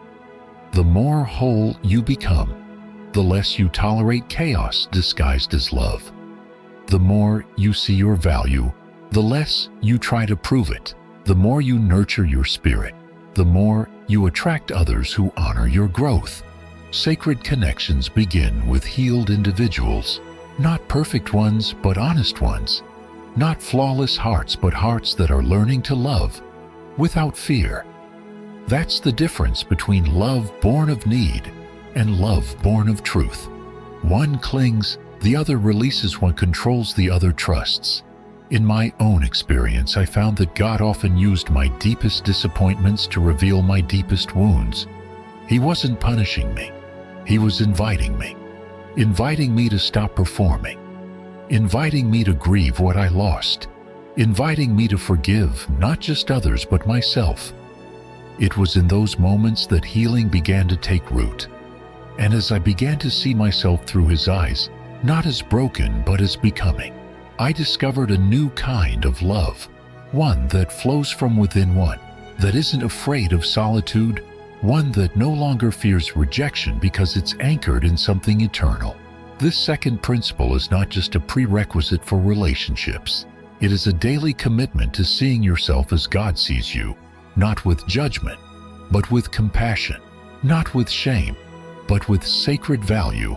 The more whole you become, the less you tolerate chaos disguised as love. The more you see your value, the less you try to prove it. The more you nurture your spirit, the more you attract others who honor your growth. Sacred connections begin with healed individuals, not perfect ones, but honest ones. Not flawless hearts, but hearts that are learning to love without fear. That's the difference between love born of need and love born of truth. One clings, the other releases. One controls, the other trusts. In my own experience, I found that God often used my deepest disappointments to reveal my deepest wounds. He wasn't punishing me. He was inviting me to stop performing, inviting me to grieve what I lost, inviting me to forgive not just others but myself. It was in those moments that healing began to take root. And as I began to see myself through His eyes, not as broken but as becoming, I discovered a new kind of love, one that flows from within, one that isn't afraid of solitude, one that no longer fears rejection because it's anchored in something eternal. This second principle is not just a prerequisite for relationships. It is a daily commitment to seeing yourself as God sees you, not with judgment, but with compassion, not with shame, but with sacred value.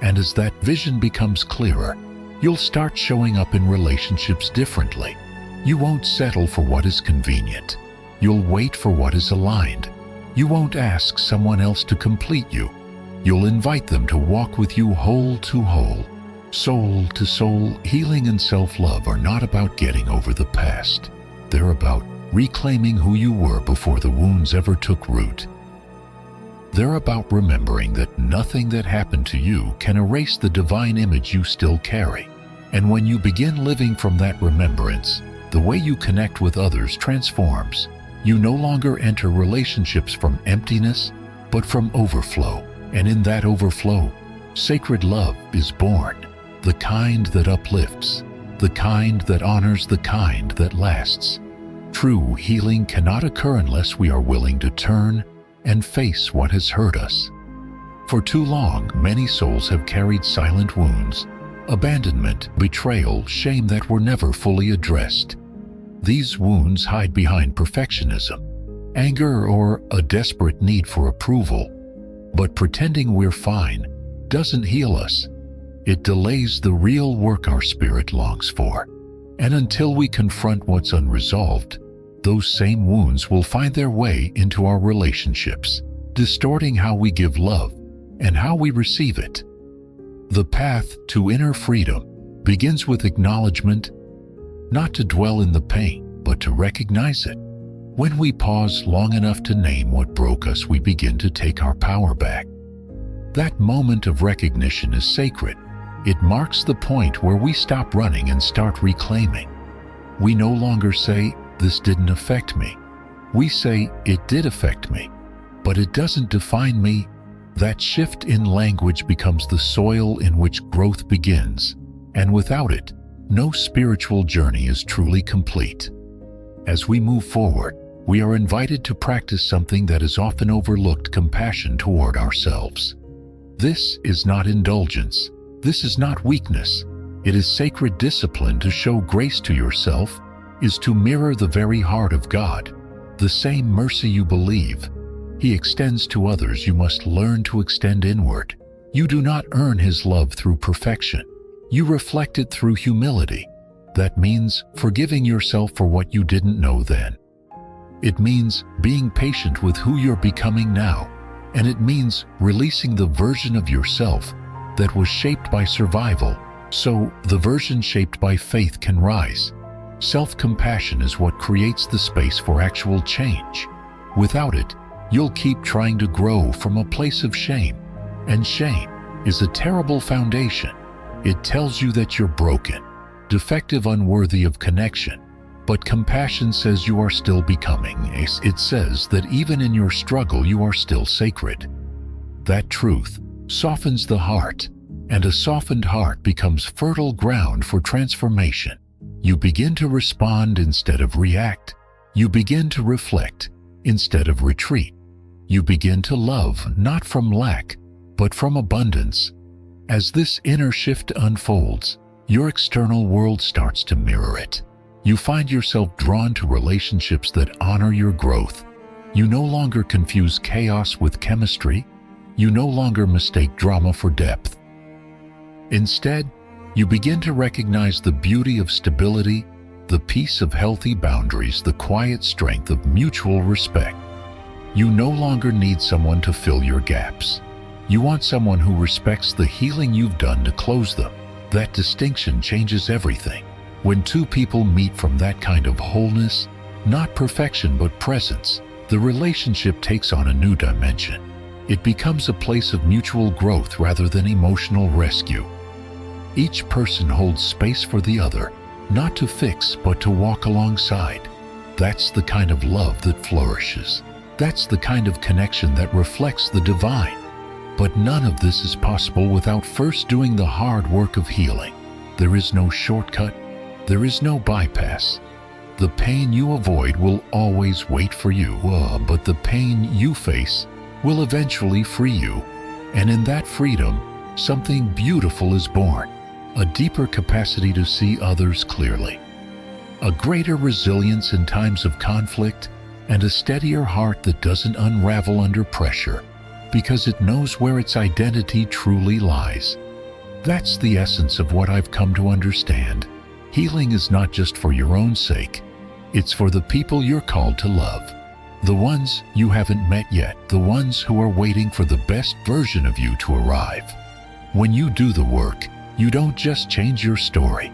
And as that vision becomes clearer, you'll start showing up in relationships differently. You won't settle for what is convenient. You'll wait for what is aligned. You won't ask someone else to complete you. You'll invite them to walk with you whole to whole, soul to soul. Healing and self-love are not about getting over the past. They're about reclaiming who you were before the wounds ever took root. They're about remembering that nothing that happened to you can erase the divine image you still carry. And when you begin living from that remembrance, the way you connect with others transforms. You no longer enter relationships from emptiness, but from overflow. And in that overflow, sacred love is born. The kind that uplifts, the kind that honors, the kind that lasts. True healing cannot occur unless we are willing to turn and face what has hurt us. For too long, many souls have carried silent wounds, abandonment, betrayal, shame that were never fully addressed. These wounds hide behind perfectionism, anger, or a desperate need for approval. But pretending we're fine doesn't heal us. It delays the real work our spirit longs for. And until we confront what's unresolved, those same wounds will find their way into our relationships, distorting how we give love and how we receive it. The path to inner freedom begins with acknowledgement, not to dwell in the pain, but to recognize it. When we pause long enough to name what broke us, we begin to take our power back. That moment of recognition is sacred. It marks the point where we stop running and start reclaiming. We no longer say, "This didn't affect me." We say, "It did affect me, but it doesn't define me." That shift in language becomes the soil in which growth begins, and without it, no spiritual journey is truly complete. As we move forward, we are invited to practice something that is often overlooked: compassion toward ourselves. This is not indulgence. This is not weakness. It is sacred discipline. To show grace to yourself is to mirror the very heart of God. The same mercy you believe He extends to others, you must learn to extend inward. You do not earn His love through perfection. You reflect it through humility. That means forgiving yourself for what you didn't know then. It means being patient with who you're becoming now. And it means releasing the version of yourself that was shaped by survival, so the version shaped by faith can rise. Self-compassion is what creates the space for actual change. Without it, you'll keep trying to grow from a place of shame. And shame is a terrible foundation. It tells you that you're broken, defective, unworthy of connection. But compassion says you are still becoming. It says that even in your struggle, you are still sacred. That truth softens the heart, and a softened heart becomes fertile ground for transformation. You begin to respond instead of react. You begin to reflect instead of retreat. You begin to love not from lack, but from abundance. As this inner shift unfolds, your external world starts to mirror it. You find yourself drawn to relationships that honor your growth. You no longer confuse chaos with chemistry. You no longer mistake drama for depth. Instead, you begin to recognize the beauty of stability, the peace of healthy boundaries, the quiet strength of mutual respect. You no longer need someone to fill your gaps. You want someone who respects the healing you've done to close them. That distinction changes everything. When two people meet from that kind of wholeness, not perfection but presence, the relationship takes on a new dimension. It becomes a place of mutual growth rather than emotional rescue. Each person holds space for the other, not to fix but to walk alongside. That's the kind of love that flourishes. That's the kind of connection that reflects the divine. But none of this is possible without first doing the hard work of healing. There is no shortcut. There is no bypass. The pain you avoid will always wait for you, but the pain you face will eventually free you. And in that freedom, something beautiful is born. A deeper capacity to see others clearly, a greater resilience in times of conflict, and a steadier heart that doesn't unravel under pressure because it knows where its identity truly lies. That's the essence of what I've come to understand. Healing is not just for your own sake. It's for the people you're called to love. The ones you haven't met yet, the ones who are waiting for the best version of you to arrive. When you do the work, you don't just change your story.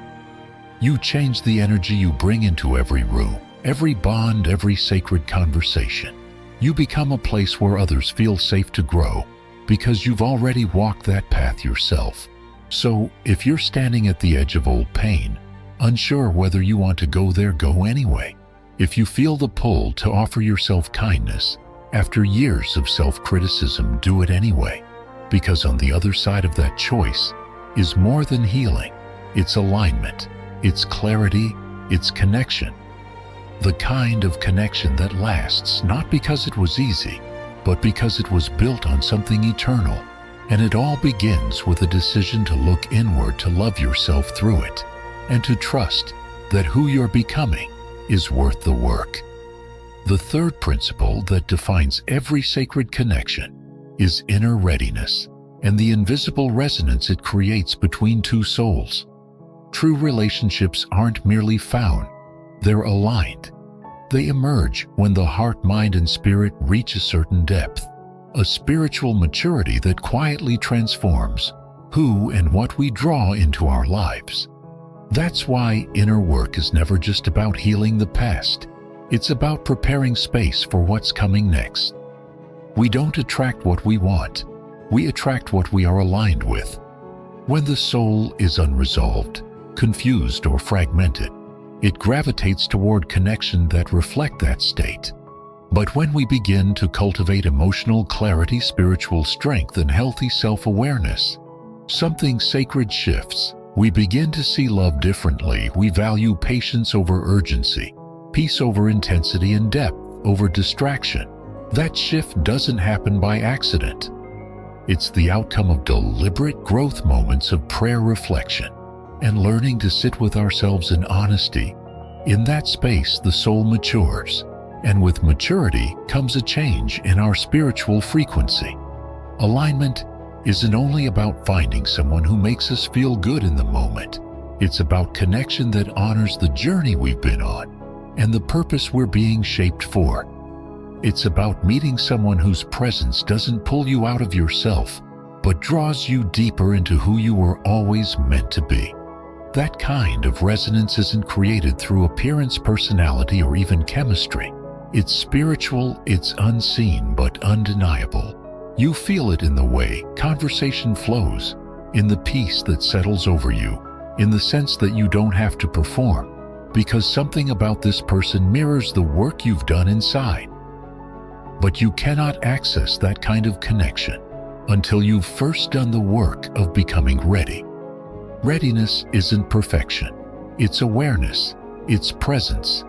You change the energy you bring into every room, every bond, every sacred conversation. You become a place where others feel safe to grow because you've already walked that path yourself. So, if you're standing at the edge of old pain, unsure whether you want to go there, go anyway. If you feel the pull to offer yourself kindness after years of self-criticism, do it anyway. Because on the other side of that choice is more than healing. It's alignment, it's clarity, it's connection. The kind of connection that lasts not because it was easy, but because it was built on something eternal. And it all begins with a decision to look inward, to love yourself through it, and to trust that who you're becoming is worth the work. The third principle that defines every sacred connection is inner readiness and the invisible resonance it creates between two souls. True relationships aren't merely found, they're aligned. They emerge when the heart, mind, and spirit reach a certain depth, a spiritual maturity that quietly transforms who and what we draw into our lives. That's why inner work is never just about healing the past. It's about preparing space for what's coming next. We don't attract what we want. We attract what we are aligned with. When the soul is unresolved, confused, or fragmented, it gravitates toward connection that reflect that state. But when we begin to cultivate emotional clarity, spiritual strength, and healthy self-awareness, something sacred shifts. We begin to see love differently. We value patience over urgency, peace over intensity, and depth over distraction. That shift doesn't happen by accident. It's the outcome of deliberate growth, moments of prayer, reflection, and learning to sit with ourselves in honesty. In that space, the soul matures, and with maturity comes a change in our spiritual frequency. Alignment isn't only about finding someone who makes us feel good in the moment. It's about connection that honors the journey we've been on and the purpose we're being shaped for. It's about meeting someone whose presence doesn't pull you out of yourself, but draws you deeper into who you were always meant to be. That kind of resonance isn't created through appearance, personality, or even chemistry. It's spiritual, it's unseen but undeniable. You feel it in the way conversation flows, in the peace that settles over you, in the sense that you don't have to perform, because something about this person mirrors the work you've done inside. But you cannot access that kind of connection until you've first done the work of becoming ready. Readiness isn't perfection. It's awareness. It's presence.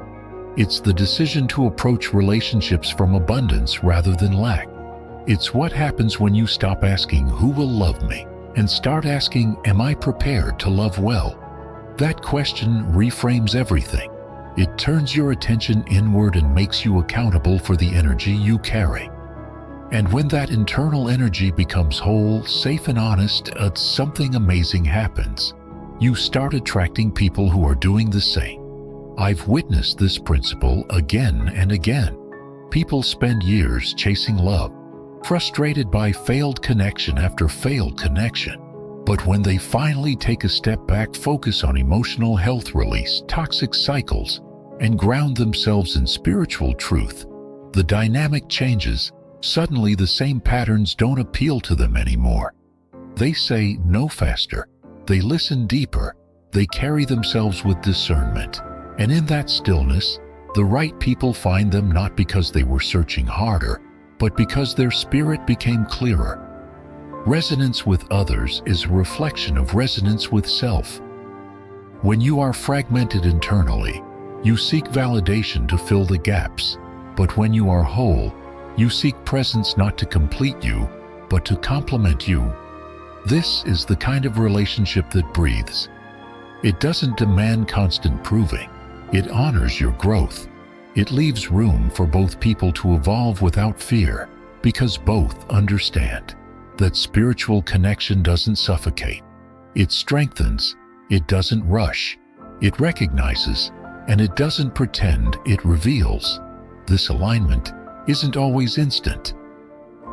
It's the decision to approach relationships from abundance rather than lack. It's what happens when you stop asking, "Who will love me?" and start asking, "Am I prepared to love well?" That question reframes everything. It turns your attention inward and makes you accountable for the energy you carry. And when that internal energy becomes whole, safe, and honest, something amazing happens. You start attracting people who are doing the same. I've witnessed this principle again and again. People spend years chasing love, frustrated by failed connection after failed connection. But when they finally take a step back, focus on emotional health, release toxic cycles, and ground themselves in spiritual truth, the dynamic changes. Suddenly the same patterns don't appeal to them anymore. They say no faster. They listen deeper. They carry themselves with discernment. And in that stillness, the right people find them, not because they were searching harder, but because their spirit became clearer. Resonance with others is a reflection of resonance with self. When you are fragmented internally, you seek validation to fill the gaps. But when you are whole, you seek presence not to complete you, but to complement you. This is the kind of relationship that breathes. It doesn't demand constant proving. It honors your growth. It leaves room for both people to evolve without fear, because both understand that spiritual connection doesn't suffocate. It strengthens. It doesn't rush. It recognizes, and it doesn't pretend. It reveals. This alignment isn't always instant.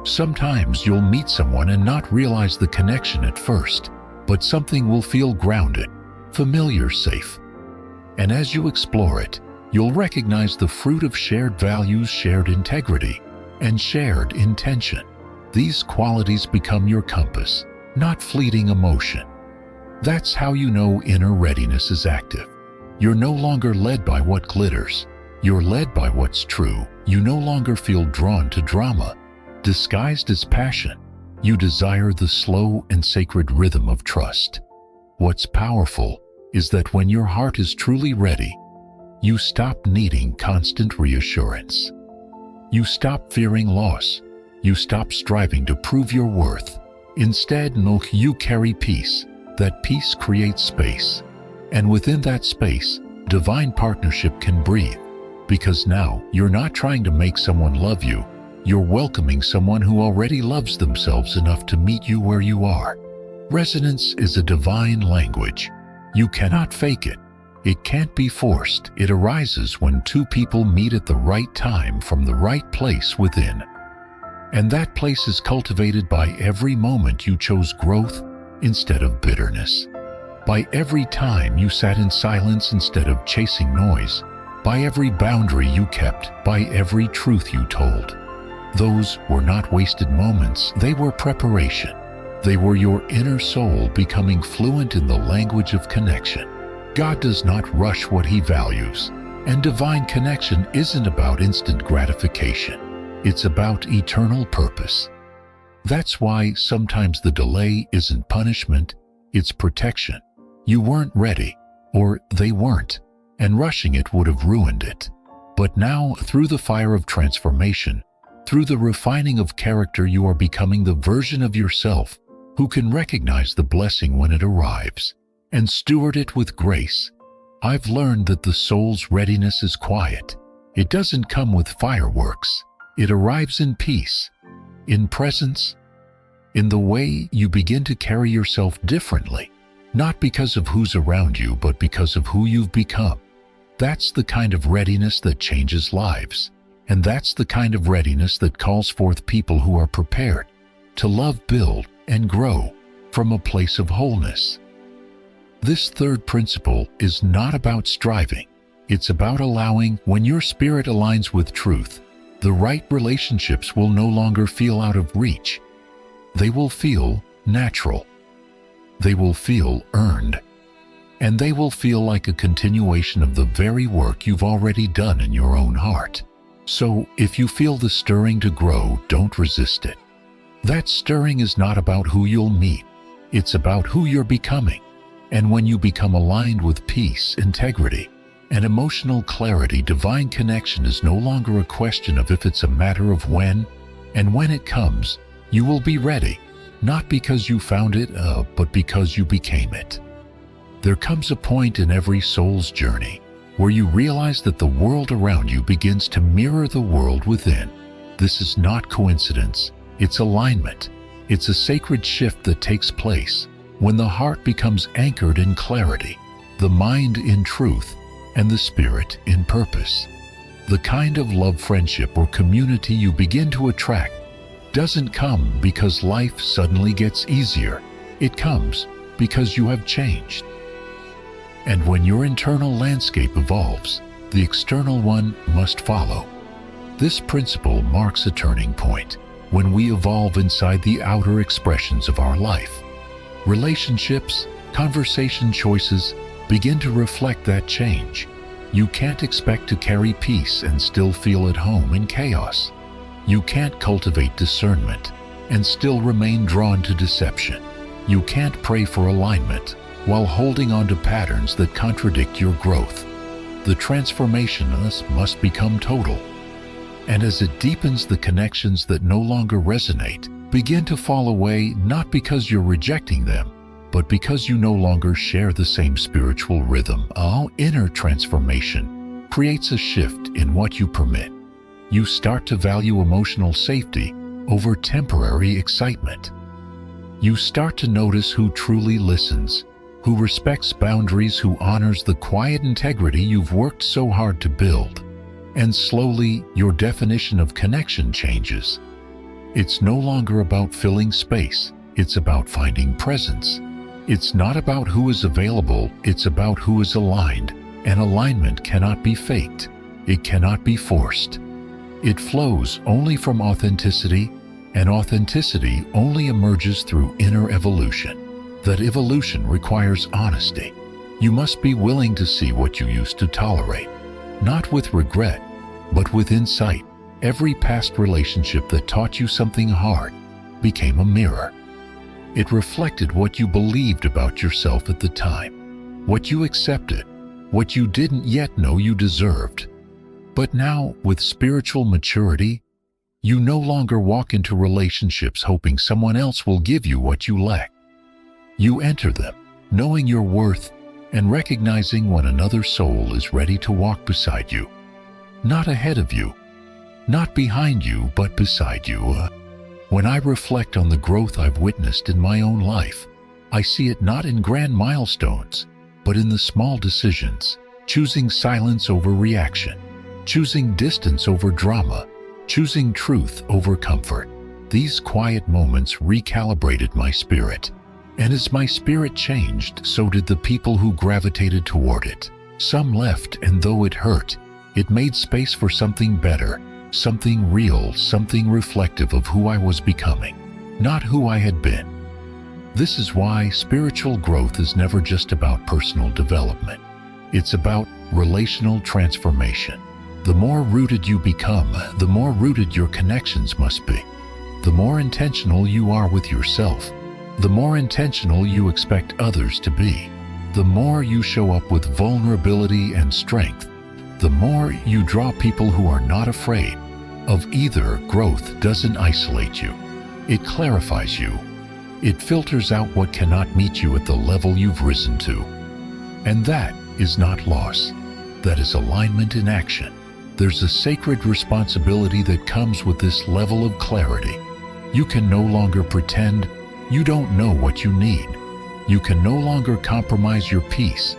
Sometimes you'll meet someone and not realize the connection at first, but something will feel grounded, familiar, safe. And as you explore it, you'll recognize the fruit of shared values, shared integrity, and shared intention. These qualities become your compass, not fleeting emotion. That's how you know inner readiness is active. You're no longer led by what glitters. You're led by what's true. You no longer feel drawn to drama, disguised as passion. You desire the slow and sacred rhythm of trust. What's powerful is that when your heart is truly ready, you stop needing constant reassurance. You stop fearing loss. You stop striving to prove your worth. Instead, you carry peace. That peace creates space. And within that space, divine partnership can breathe. Because now, you're not trying to make someone love you. You're welcoming someone who already loves themselves enough to meet you where you are. Resonance is a divine language. You cannot fake it. It can't be forced. It arises when two people meet at the right time from the right place within. And that place is cultivated by every moment you chose growth instead of bitterness. By every time you sat in silence instead of chasing noise. By every boundary you kept. By every truth you told. Those were not wasted moments. They were preparation. They were your inner soul becoming fluent in the language of connection. God does not rush what He values. And divine connection isn't about instant gratification. It's about eternal purpose. That's why sometimes the delay isn't punishment, it's protection. You weren't ready, or they weren't, and rushing it would have ruined it. But now, through the fire of transformation, through the refining of character, you are becoming the version of yourself who can recognize the blessing when it arrives and steward it with grace. I've learned that the soul's readiness is quiet. It doesn't come with fireworks. It arrives in peace, in presence, in the way you begin to carry yourself differently, not because of who's around you, but because of who you've become. That's the kind of readiness that changes lives. And that's the kind of readiness that calls forth people who are prepared to love, build, and grow from a place of wholeness. This third principle is not about striving. It's about allowing. When your spirit aligns with truth, the right relationships will no longer feel out of reach. They will feel natural. They will feel earned. And they will feel like a continuation of the very work you've already done in your own heart. So, if you feel the stirring to grow, don't resist it. That stirring is not about who you'll meet. It's about who you're becoming. And when you become aligned with peace, integrity, and emotional clarity, divine connection is no longer a question of if, it's a matter of when. And when it comes, you will be ready, not because you found it, but because you became it. There comes a point in every soul's journey where you realize that the world around you begins to mirror the world within. This is not coincidence, it's alignment. It's a sacred shift that takes place when the heart becomes anchored in clarity, the mind in truth, and the spirit in purpose. The kind of love, friendship, or community you begin to attract doesn't come because life suddenly gets easier. It comes because you have changed. And when your internal landscape evolves, the external one must follow. This principle marks a turning point when we evolve inside the outer expressions of our life. Relationships, conversation choices begin to reflect that change. You can't expect to carry peace and still feel at home in chaos. You can't cultivate discernment and still remain drawn to deception. You can't pray for alignment while holding on to patterns that contradict your growth. The transformation must become total. And as it deepens, the connections that no longer resonate begin to fall away, not because you're rejecting them, but because you no longer share the same spiritual rhythm. Our inner transformation creates a shift in what you permit. You start to value emotional safety over temporary excitement. You start to notice who truly listens, who respects boundaries, who honors the quiet integrity you've worked so hard to build. And slowly, your definition of connection changes. It's no longer about filling space, it's about finding presence. It's not about who is available, it's about who is aligned. And alignment cannot be faked, it cannot be forced. It flows only from authenticity, and authenticity only emerges through inner evolution. That evolution requires honesty. You must be willing to see what you used to tolerate, not with regret, but with insight. Every past relationship that taught you something hard became a mirror. It reflected what you believed about yourself at the time, what you accepted, what you didn't yet know you deserved. But now, with spiritual maturity, You no longer walk into relationships hoping someone else will give you what you lack. You enter them, knowing your worth and recognizing when another soul is ready to walk beside you. Not ahead of you, not behind you, but beside you. When I reflect on the growth I've witnessed in my own life, I see it not in grand milestones, but in the small decisions, choosing silence over reaction, choosing distance over drama, choosing truth over comfort. These quiet moments recalibrated my spirit. And as my spirit changed, so did the people who gravitated toward it. Some left, and though it hurt, it made space for something better, something real, something reflective of who I was becoming, not who I had been. This is why spiritual growth is never just about personal development. It's about relational transformation. The more rooted you become, the more rooted your connections must be. The more intentional you are with yourself, the more intentional you expect others to be. The more you show up with vulnerability and strength, the more you draw people who are not afraid of either. Growth doesn't isolate you. It clarifies you. It filters out what cannot meet you at the level you've risen to. And that is not loss. That is alignment in action. There's a sacred responsibility that comes with this level of clarity. You can no longer pretend you don't know what you need. You can no longer compromise your peace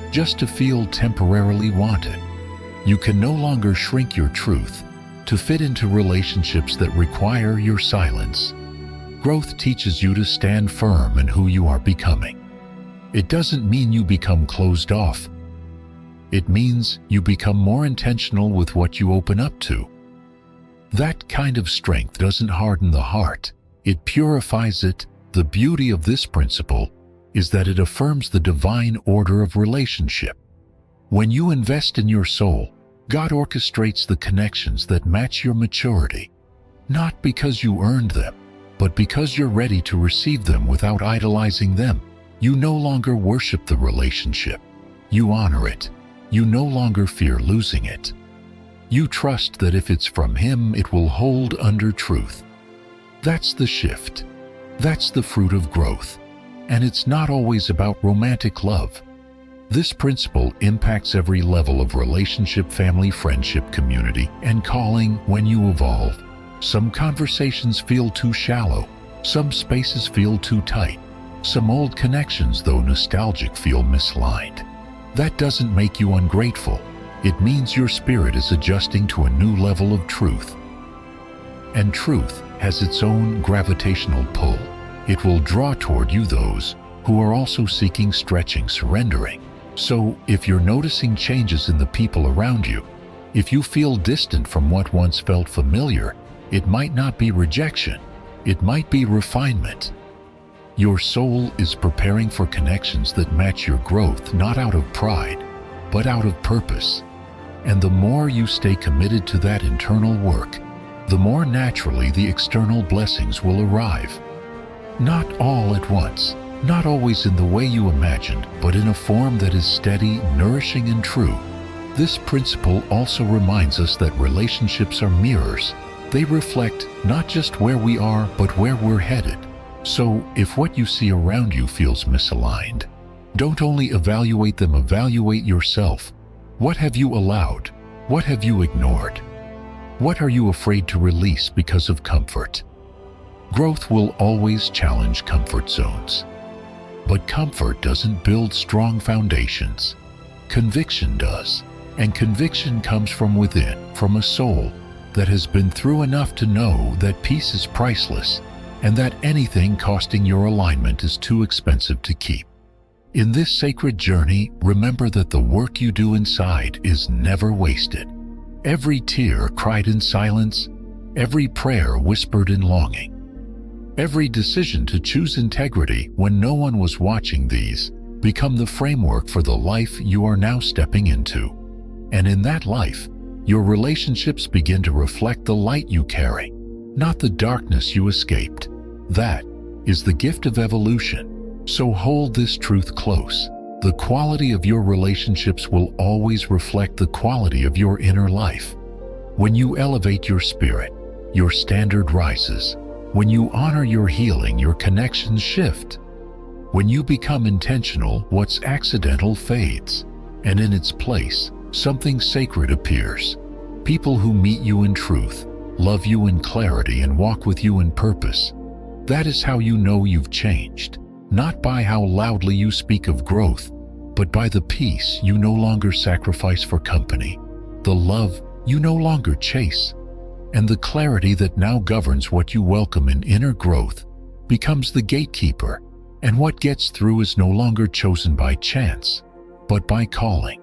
just to feel temporarily wanted. You can no longer shrink your truth to fit into relationships that require your silence. Growth teaches you to stand firm in who you are becoming. It doesn't mean you become closed off. It means you become more intentional with what you open up to. That kind of strength doesn't harden the heart. It purifies it. The beauty of this principle is that it affirms the divine order of relationship. When you invest in your soul, God orchestrates the connections that match your maturity, not because you earned them, but because you're ready to receive them without idolizing them. You no longer worship the relationship. You honor it. You no longer fear losing it. You trust that if it's from Him, it will hold under truth. That's the shift. That's the fruit of growth. And it's not always about romantic love. This principle impacts every level of relationship, family, friendship, community, and calling. When you evolve, some conversations feel too shallow. Some spaces feel too tight. Some old connections, though nostalgic, feel misaligned. That doesn't make you ungrateful. It means your spirit is adjusting to a new level of truth. And truth has its own gravitational pull. It will draw toward you those who are also seeking, stretching, surrendering. So, if you're noticing changes in the people around you, if you feel distant from what once felt familiar, it might not be rejection. It might be refinement. Your soul is preparing for connections that match your growth, not out of pride, but out of purpose. And the more you stay committed to that internal work, the more naturally the external blessings will arrive. Not all at once, not always in the way you imagined, but in a form that is steady, nourishing, and true. This principle also reminds us that relationships are mirrors. They reflect not just where we are, but where we're headed. So, if what you see around you feels misaligned, don't only evaluate them, evaluate yourself. What have you allowed? What have you ignored? What are you afraid to release because of comfort? Growth will always challenge comfort zones. But comfort doesn't build strong foundations. Conviction does. And conviction comes from within, from a soul that has been through enough to know that peace is priceless and that anything costing your alignment is too expensive to keep. In this sacred journey, remember that the work you do inside is never wasted. Every tear cried in silence, every prayer whispered in longing, every decision to choose integrity when no one was watching, these become the framework for the life you are now stepping into. And in that life, your relationships begin to reflect the light you carry, not the darkness you escaped. That is the gift of evolution. So hold this truth close. The quality of your relationships will always reflect the quality of your inner life. When you elevate your spirit, your standard rises. When you honor your healing, your connections shift. When you become intentional, what's accidental fades, and in its place, something sacred appears. People who meet you in truth, love you in clarity, and walk with you in purpose. That is how you know you've changed, not by how loudly you speak of growth, but by the peace you no longer sacrifice for company, the love you no longer chase, and the clarity that now governs what you welcome in inner growth becomes the gatekeeper, and what gets through is no longer chosen by chance, but by calling.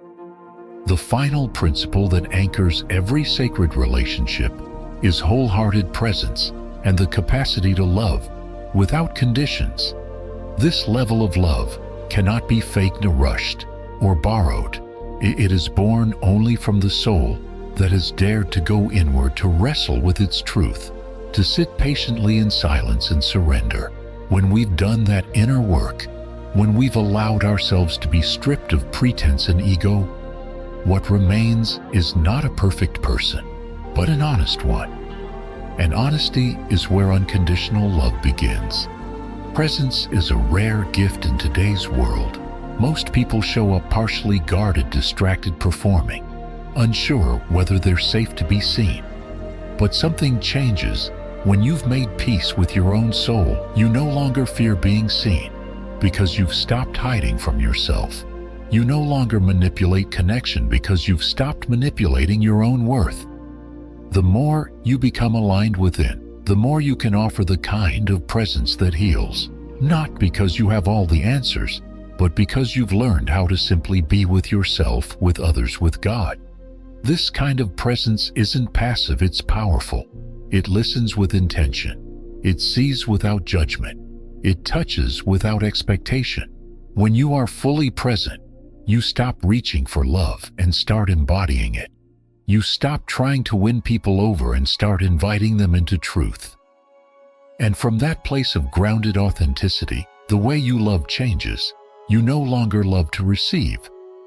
The final principle that anchors every sacred relationship is wholehearted presence and the capacity to love without conditions. This level of love cannot be faked or rushed or borrowed. It is born only from the soul that has dared to go inward, to wrestle with its truth, to sit patiently in silence and surrender. When we've done that inner work, when we've allowed ourselves to be stripped of pretense and ego, what remains is not a perfect person, but an honest one. And honesty is where unconditional love begins. Presence is a rare gift in today's world. Most people show up partially guarded, distracted, performing, unsure whether they're safe to be seen. But something changes when you've made peace with your own soul. You no longer fear being seen because you've stopped hiding from yourself. You no longer manipulate connection because you've stopped manipulating your own worth. The more you become aligned within, the more you can offer the kind of presence that heals, not because you have all the answers, but because you've learned how to simply be with yourself, with others, with God. This kind of presence isn't passive, it's powerful. It listens with intention. It sees without judgment. It touches without expectation. When you are fully present, you stop reaching for love and start embodying it. You stop trying to win people over and start inviting them into truth. And from that place of grounded authenticity, the way you love changes. You no longer love to receive.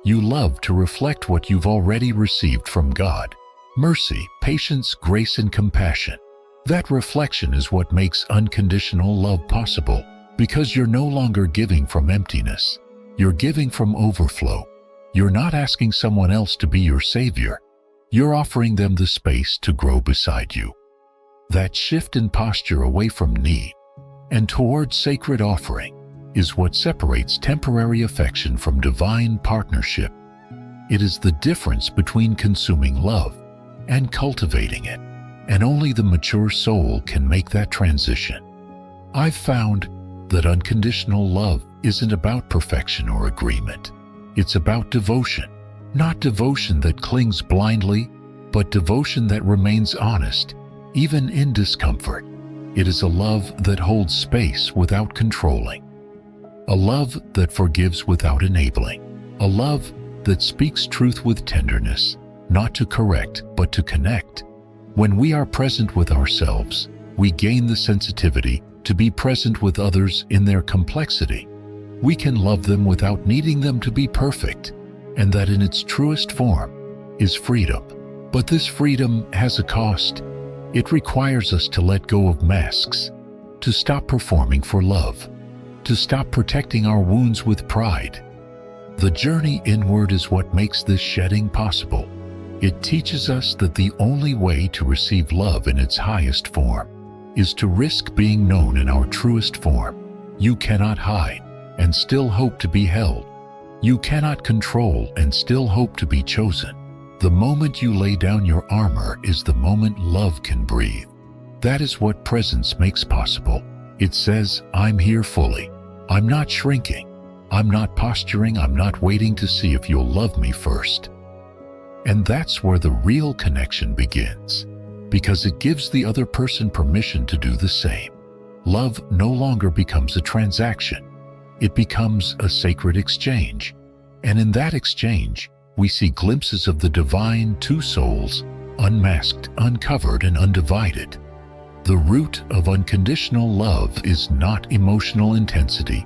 You love to reflect what you've already received from God: mercy, patience, grace, and compassion. That reflection is what makes unconditional love possible, because you're no longer giving from emptiness. You're giving from overflow. You're not asking someone else to be your savior. You're offering them the space to grow beside you. That shift in posture away from need and toward sacred offering is what separates temporary affection from divine partnership. It is the difference between consuming love and cultivating it, and only the mature soul can make that transition. I've found that unconditional love isn't about perfection or agreement. It's about devotion. Not devotion that clings blindly, but devotion that remains honest, even in discomfort. It is a love that holds space without controlling. A love that forgives without enabling. A love that speaks truth with tenderness, not to correct, but to connect. When we are present with ourselves, we gain the sensitivity to be present with others in their complexity. We can love them without needing them to be perfect, and that in its truest form is freedom. But this freedom has a cost. It requires us to let go of masks, to stop performing for love, to stop protecting our wounds with pride. The journey inward is what makes this shedding possible. It teaches us that the only way to receive love in its highest form is to risk being known in our truest form. You cannot hide and still hope to be held. You cannot control and still hope to be chosen. The moment you lay down your armor is the moment love can breathe. That is what presence makes possible. It says, I'm here fully. I'm not shrinking. I'm not posturing. I'm not waiting to see if you'll love me first. And that's where the real connection begins, because it gives the other person permission to do the same. Love no longer becomes a transaction. It becomes a sacred exchange. And in that exchange, we see glimpses of the divine, two souls, unmasked, uncovered, and undivided. The root of unconditional love is not emotional intensity.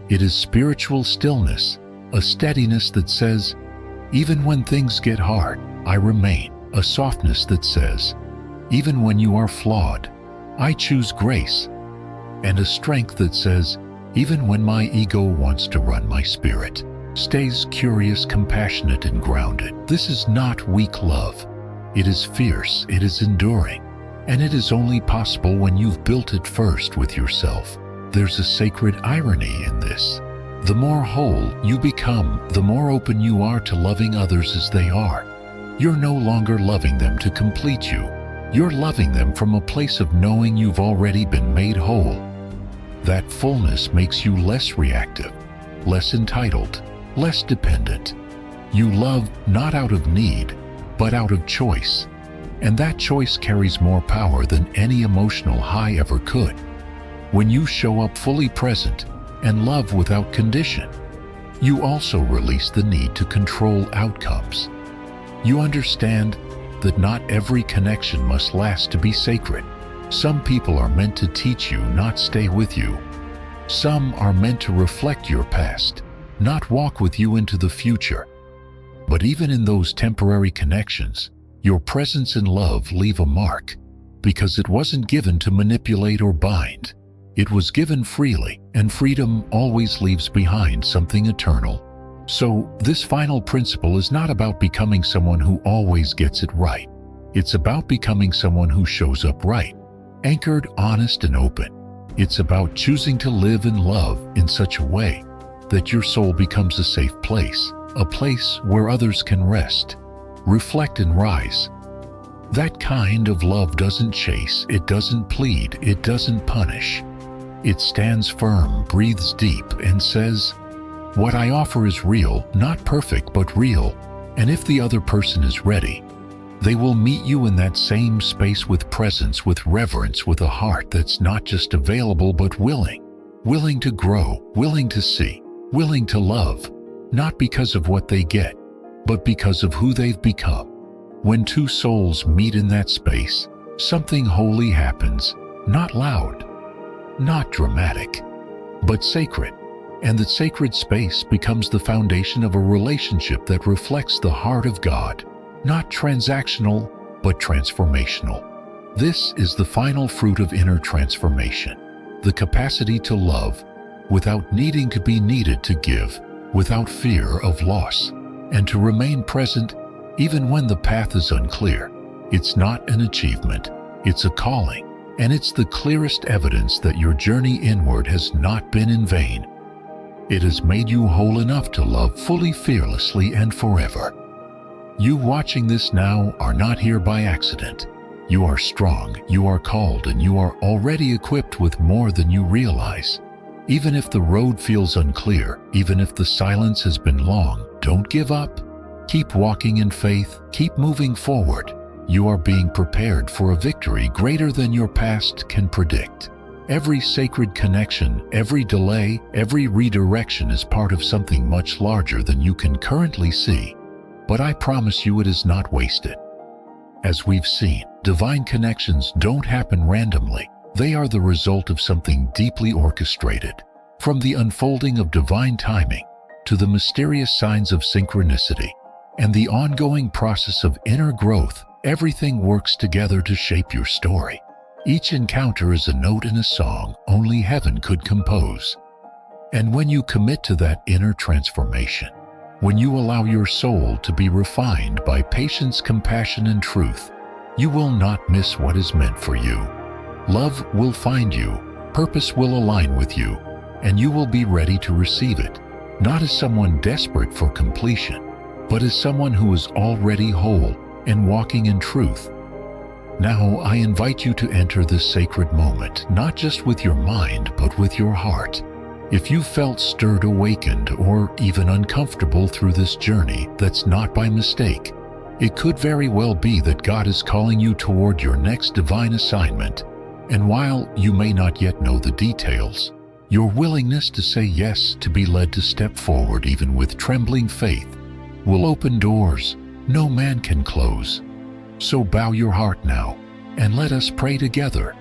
It is spiritual stillness, a steadiness that says, even when things get hard, I remain. A softness that says, even when you are flawed. I choose grace, and a strength that says, even when my ego wants to run, my spirit stays curious, compassionate, and grounded. This is not weak love. It is fierce, it is enduring, and it is only possible when you've built it first with yourself. There's a sacred irony in this. The more whole you become, the more open you are to loving others as they are. You're no longer loving them to complete you. You're loving them from a place of knowing you've already been made whole. That fullness makes you less reactive, less entitled, less dependent. You love not out of need, but out of choice. And that choice carries more power than any emotional high ever could. When you show up fully present and love without condition, you also release the need to control outcomes. You understand that not every connection must last to be sacred. Some people are meant to teach you, not stay with you. Some are meant to reflect your past, not walk with you into the future. But even in those temporary connections, your presence and love leave a mark, because it wasn't given to manipulate or bind. It was given freely, and freedom always leaves behind something eternal. So, this final principle is not about becoming someone who always gets it right. It's about becoming someone who shows up right, anchored, honest, and open. It's about choosing to live and love in such a way that your soul becomes a safe place, a place where others can rest, reflect, and rise. That kind of love doesn't chase, it doesn't plead, it doesn't punish. It stands firm, breathes deep, and says, what I offer is real, not perfect, but real, and if the other person is ready, they will meet you in that same space with presence, with reverence, with a heart that's not just available but willing. Willing to grow, willing to see, willing to love, not because of what they get, but because of who they've become. When two souls meet in that space, something holy happens, not loud, not dramatic, but sacred. And that sacred space becomes the foundation of a relationship that reflects the heart of God, not transactional, but transformational. This is the final fruit of inner transformation, the capacity to love without needing to be needed, to give without fear of loss, and to remain present even when the path is unclear. It's not an achievement, it's a calling, and it's the clearest evidence that your journey inward has not been in vain. It has made you whole enough to love fully, fearlessly, and forever. You watching this now are not here by accident. You are strong, you are called, and you are already equipped with more than you realize. Even if the road feels unclear, even if the silence has been long, don't give up. Keep walking in faith, keep moving forward. You are being prepared for a victory greater than your past can predict. Every sacred connection, every delay, every redirection is part of something much larger than you can currently see. But I promise you it is not wasted. As we've seen, divine connections don't happen randomly. They are the result of something deeply orchestrated. From the unfolding of divine timing to the mysterious signs of synchronicity and the ongoing process of inner growth, everything works together to shape your story. Each encounter is a note in a song only heaven could compose. And when you commit to that inner transformation, when you allow your soul to be refined by patience, compassion, and truth, you will not miss what is meant for you. Love will find you, purpose will align with you, and you will be ready to receive it, not as someone desperate for completion, but as someone who is already whole and walking in truth. Now I invite you to enter this sacred moment, not just with your mind, but with your heart. If you felt stirred, awakened, or even uncomfortable through this journey, that's not by mistake. It could very well be that God is calling you toward your next divine assignment. And while you may not yet know the details, your willingness to say yes, to be led to step forward even with trembling faith, will open doors no man can close. So bow your heart now, and let us pray together.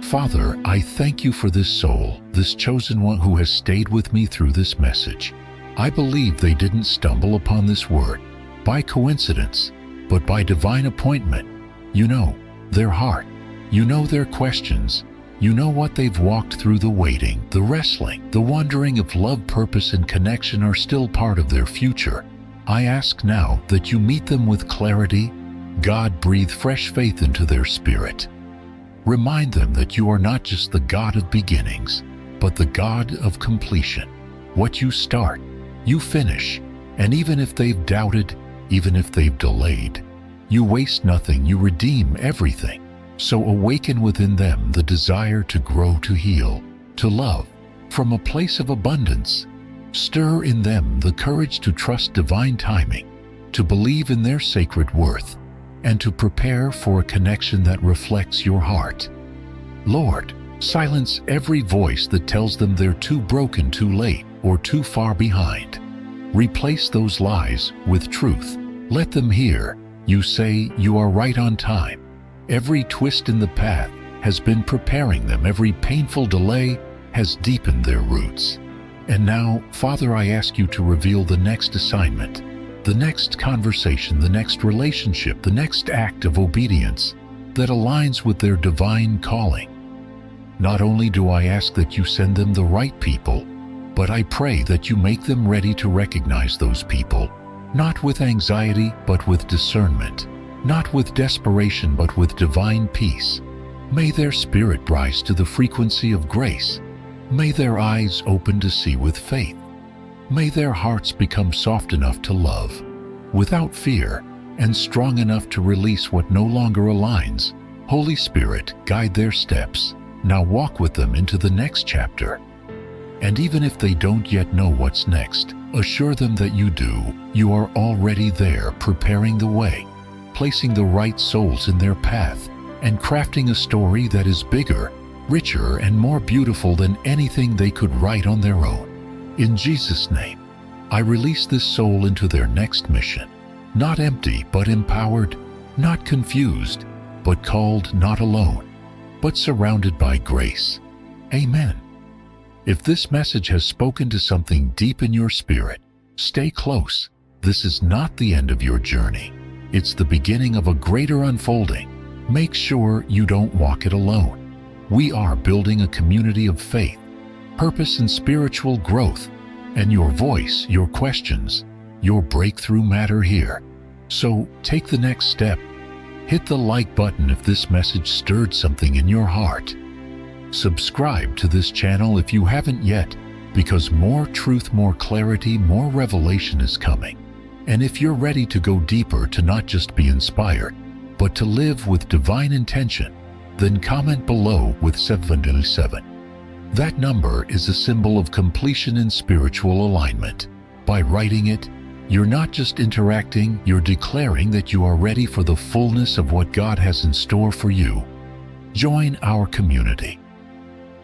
Father, I thank you for this soul, this chosen one who has stayed with me through this message. I believe they didn't stumble upon this word by coincidence, but by divine appointment. You know, their heart. You know their questions. You know what they've walked through, the waiting, the wrestling, the wondering if love, purpose, and connection are still part of their future. I ask now that you meet them with clarity. God, breathe fresh faith into their spirit. Remind them that you are not just the God of beginnings, but the God of completion. What you start, you finish. And even if they've doubted, even if they've delayed, you waste nothing, you redeem everything. So awaken within them the desire to grow, to heal, to love from a place of abundance. Stir in them the courage to trust divine timing, to believe in their sacred worth, and to prepare for a connection that reflects your heart. Lord, silence every voice that tells them they're too broken, too late, or too far behind. Replace those lies with truth. Let them hear you say you are right on time. Every twist in the path has been preparing them. Every painful delay has deepened their roots. And now, Father, I ask you to reveal the next assignment, the next conversation, the next relationship, the next act of obedience that aligns with their divine calling. Not only do I ask that you send them the right people, but I pray that you make them ready to recognize those people, not with anxiety, but with discernment, not with desperation, but with divine peace. May their spirit rise to the frequency of grace. May their eyes open to see with faith. May their hearts become soft enough to love, without fear, and strong enough to release what no longer aligns. Holy Spirit, guide their steps. Now walk with them into the next chapter. And even if they don't yet know what's next, assure them that you do. You are already there, preparing the way, placing the right souls in their path, and crafting a story that is bigger, richer, and more beautiful than anything they could write on their own. In Jesus' name, I release this soul into their next mission, not empty but empowered, not confused but called, not alone, but surrounded by grace. Amen. If this message has spoken to something deep in your spirit, stay close. This is not the end of your journey. It's the beginning of a greater unfolding. Make sure you don't walk it alone. We are building a community of faith, purpose, and spiritual growth. And your voice, your questions, your breakthrough matter here. So take the next step. Hit the like button if this message stirred something in your heart. Subscribe to this channel if you haven't yet, because more truth, more clarity, more revelation is coming. And if you're ready to go deeper, to not just be inspired, but to live with divine intention, then comment below with 777. That number is a symbol of completion and spiritual alignment. By writing it, you're not just interacting, you're declaring that you are ready for the fullness of what God has in store for you. Join our community.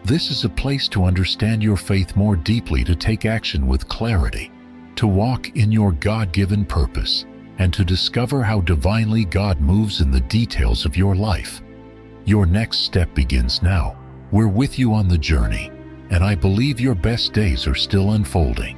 This is a place to understand your faith more deeply, to take action with clarity, to walk in your God-given purpose, and to discover how divinely God moves in the details of your life. Your next step begins now. We're with you on the journey, and I believe your best days are still unfolding.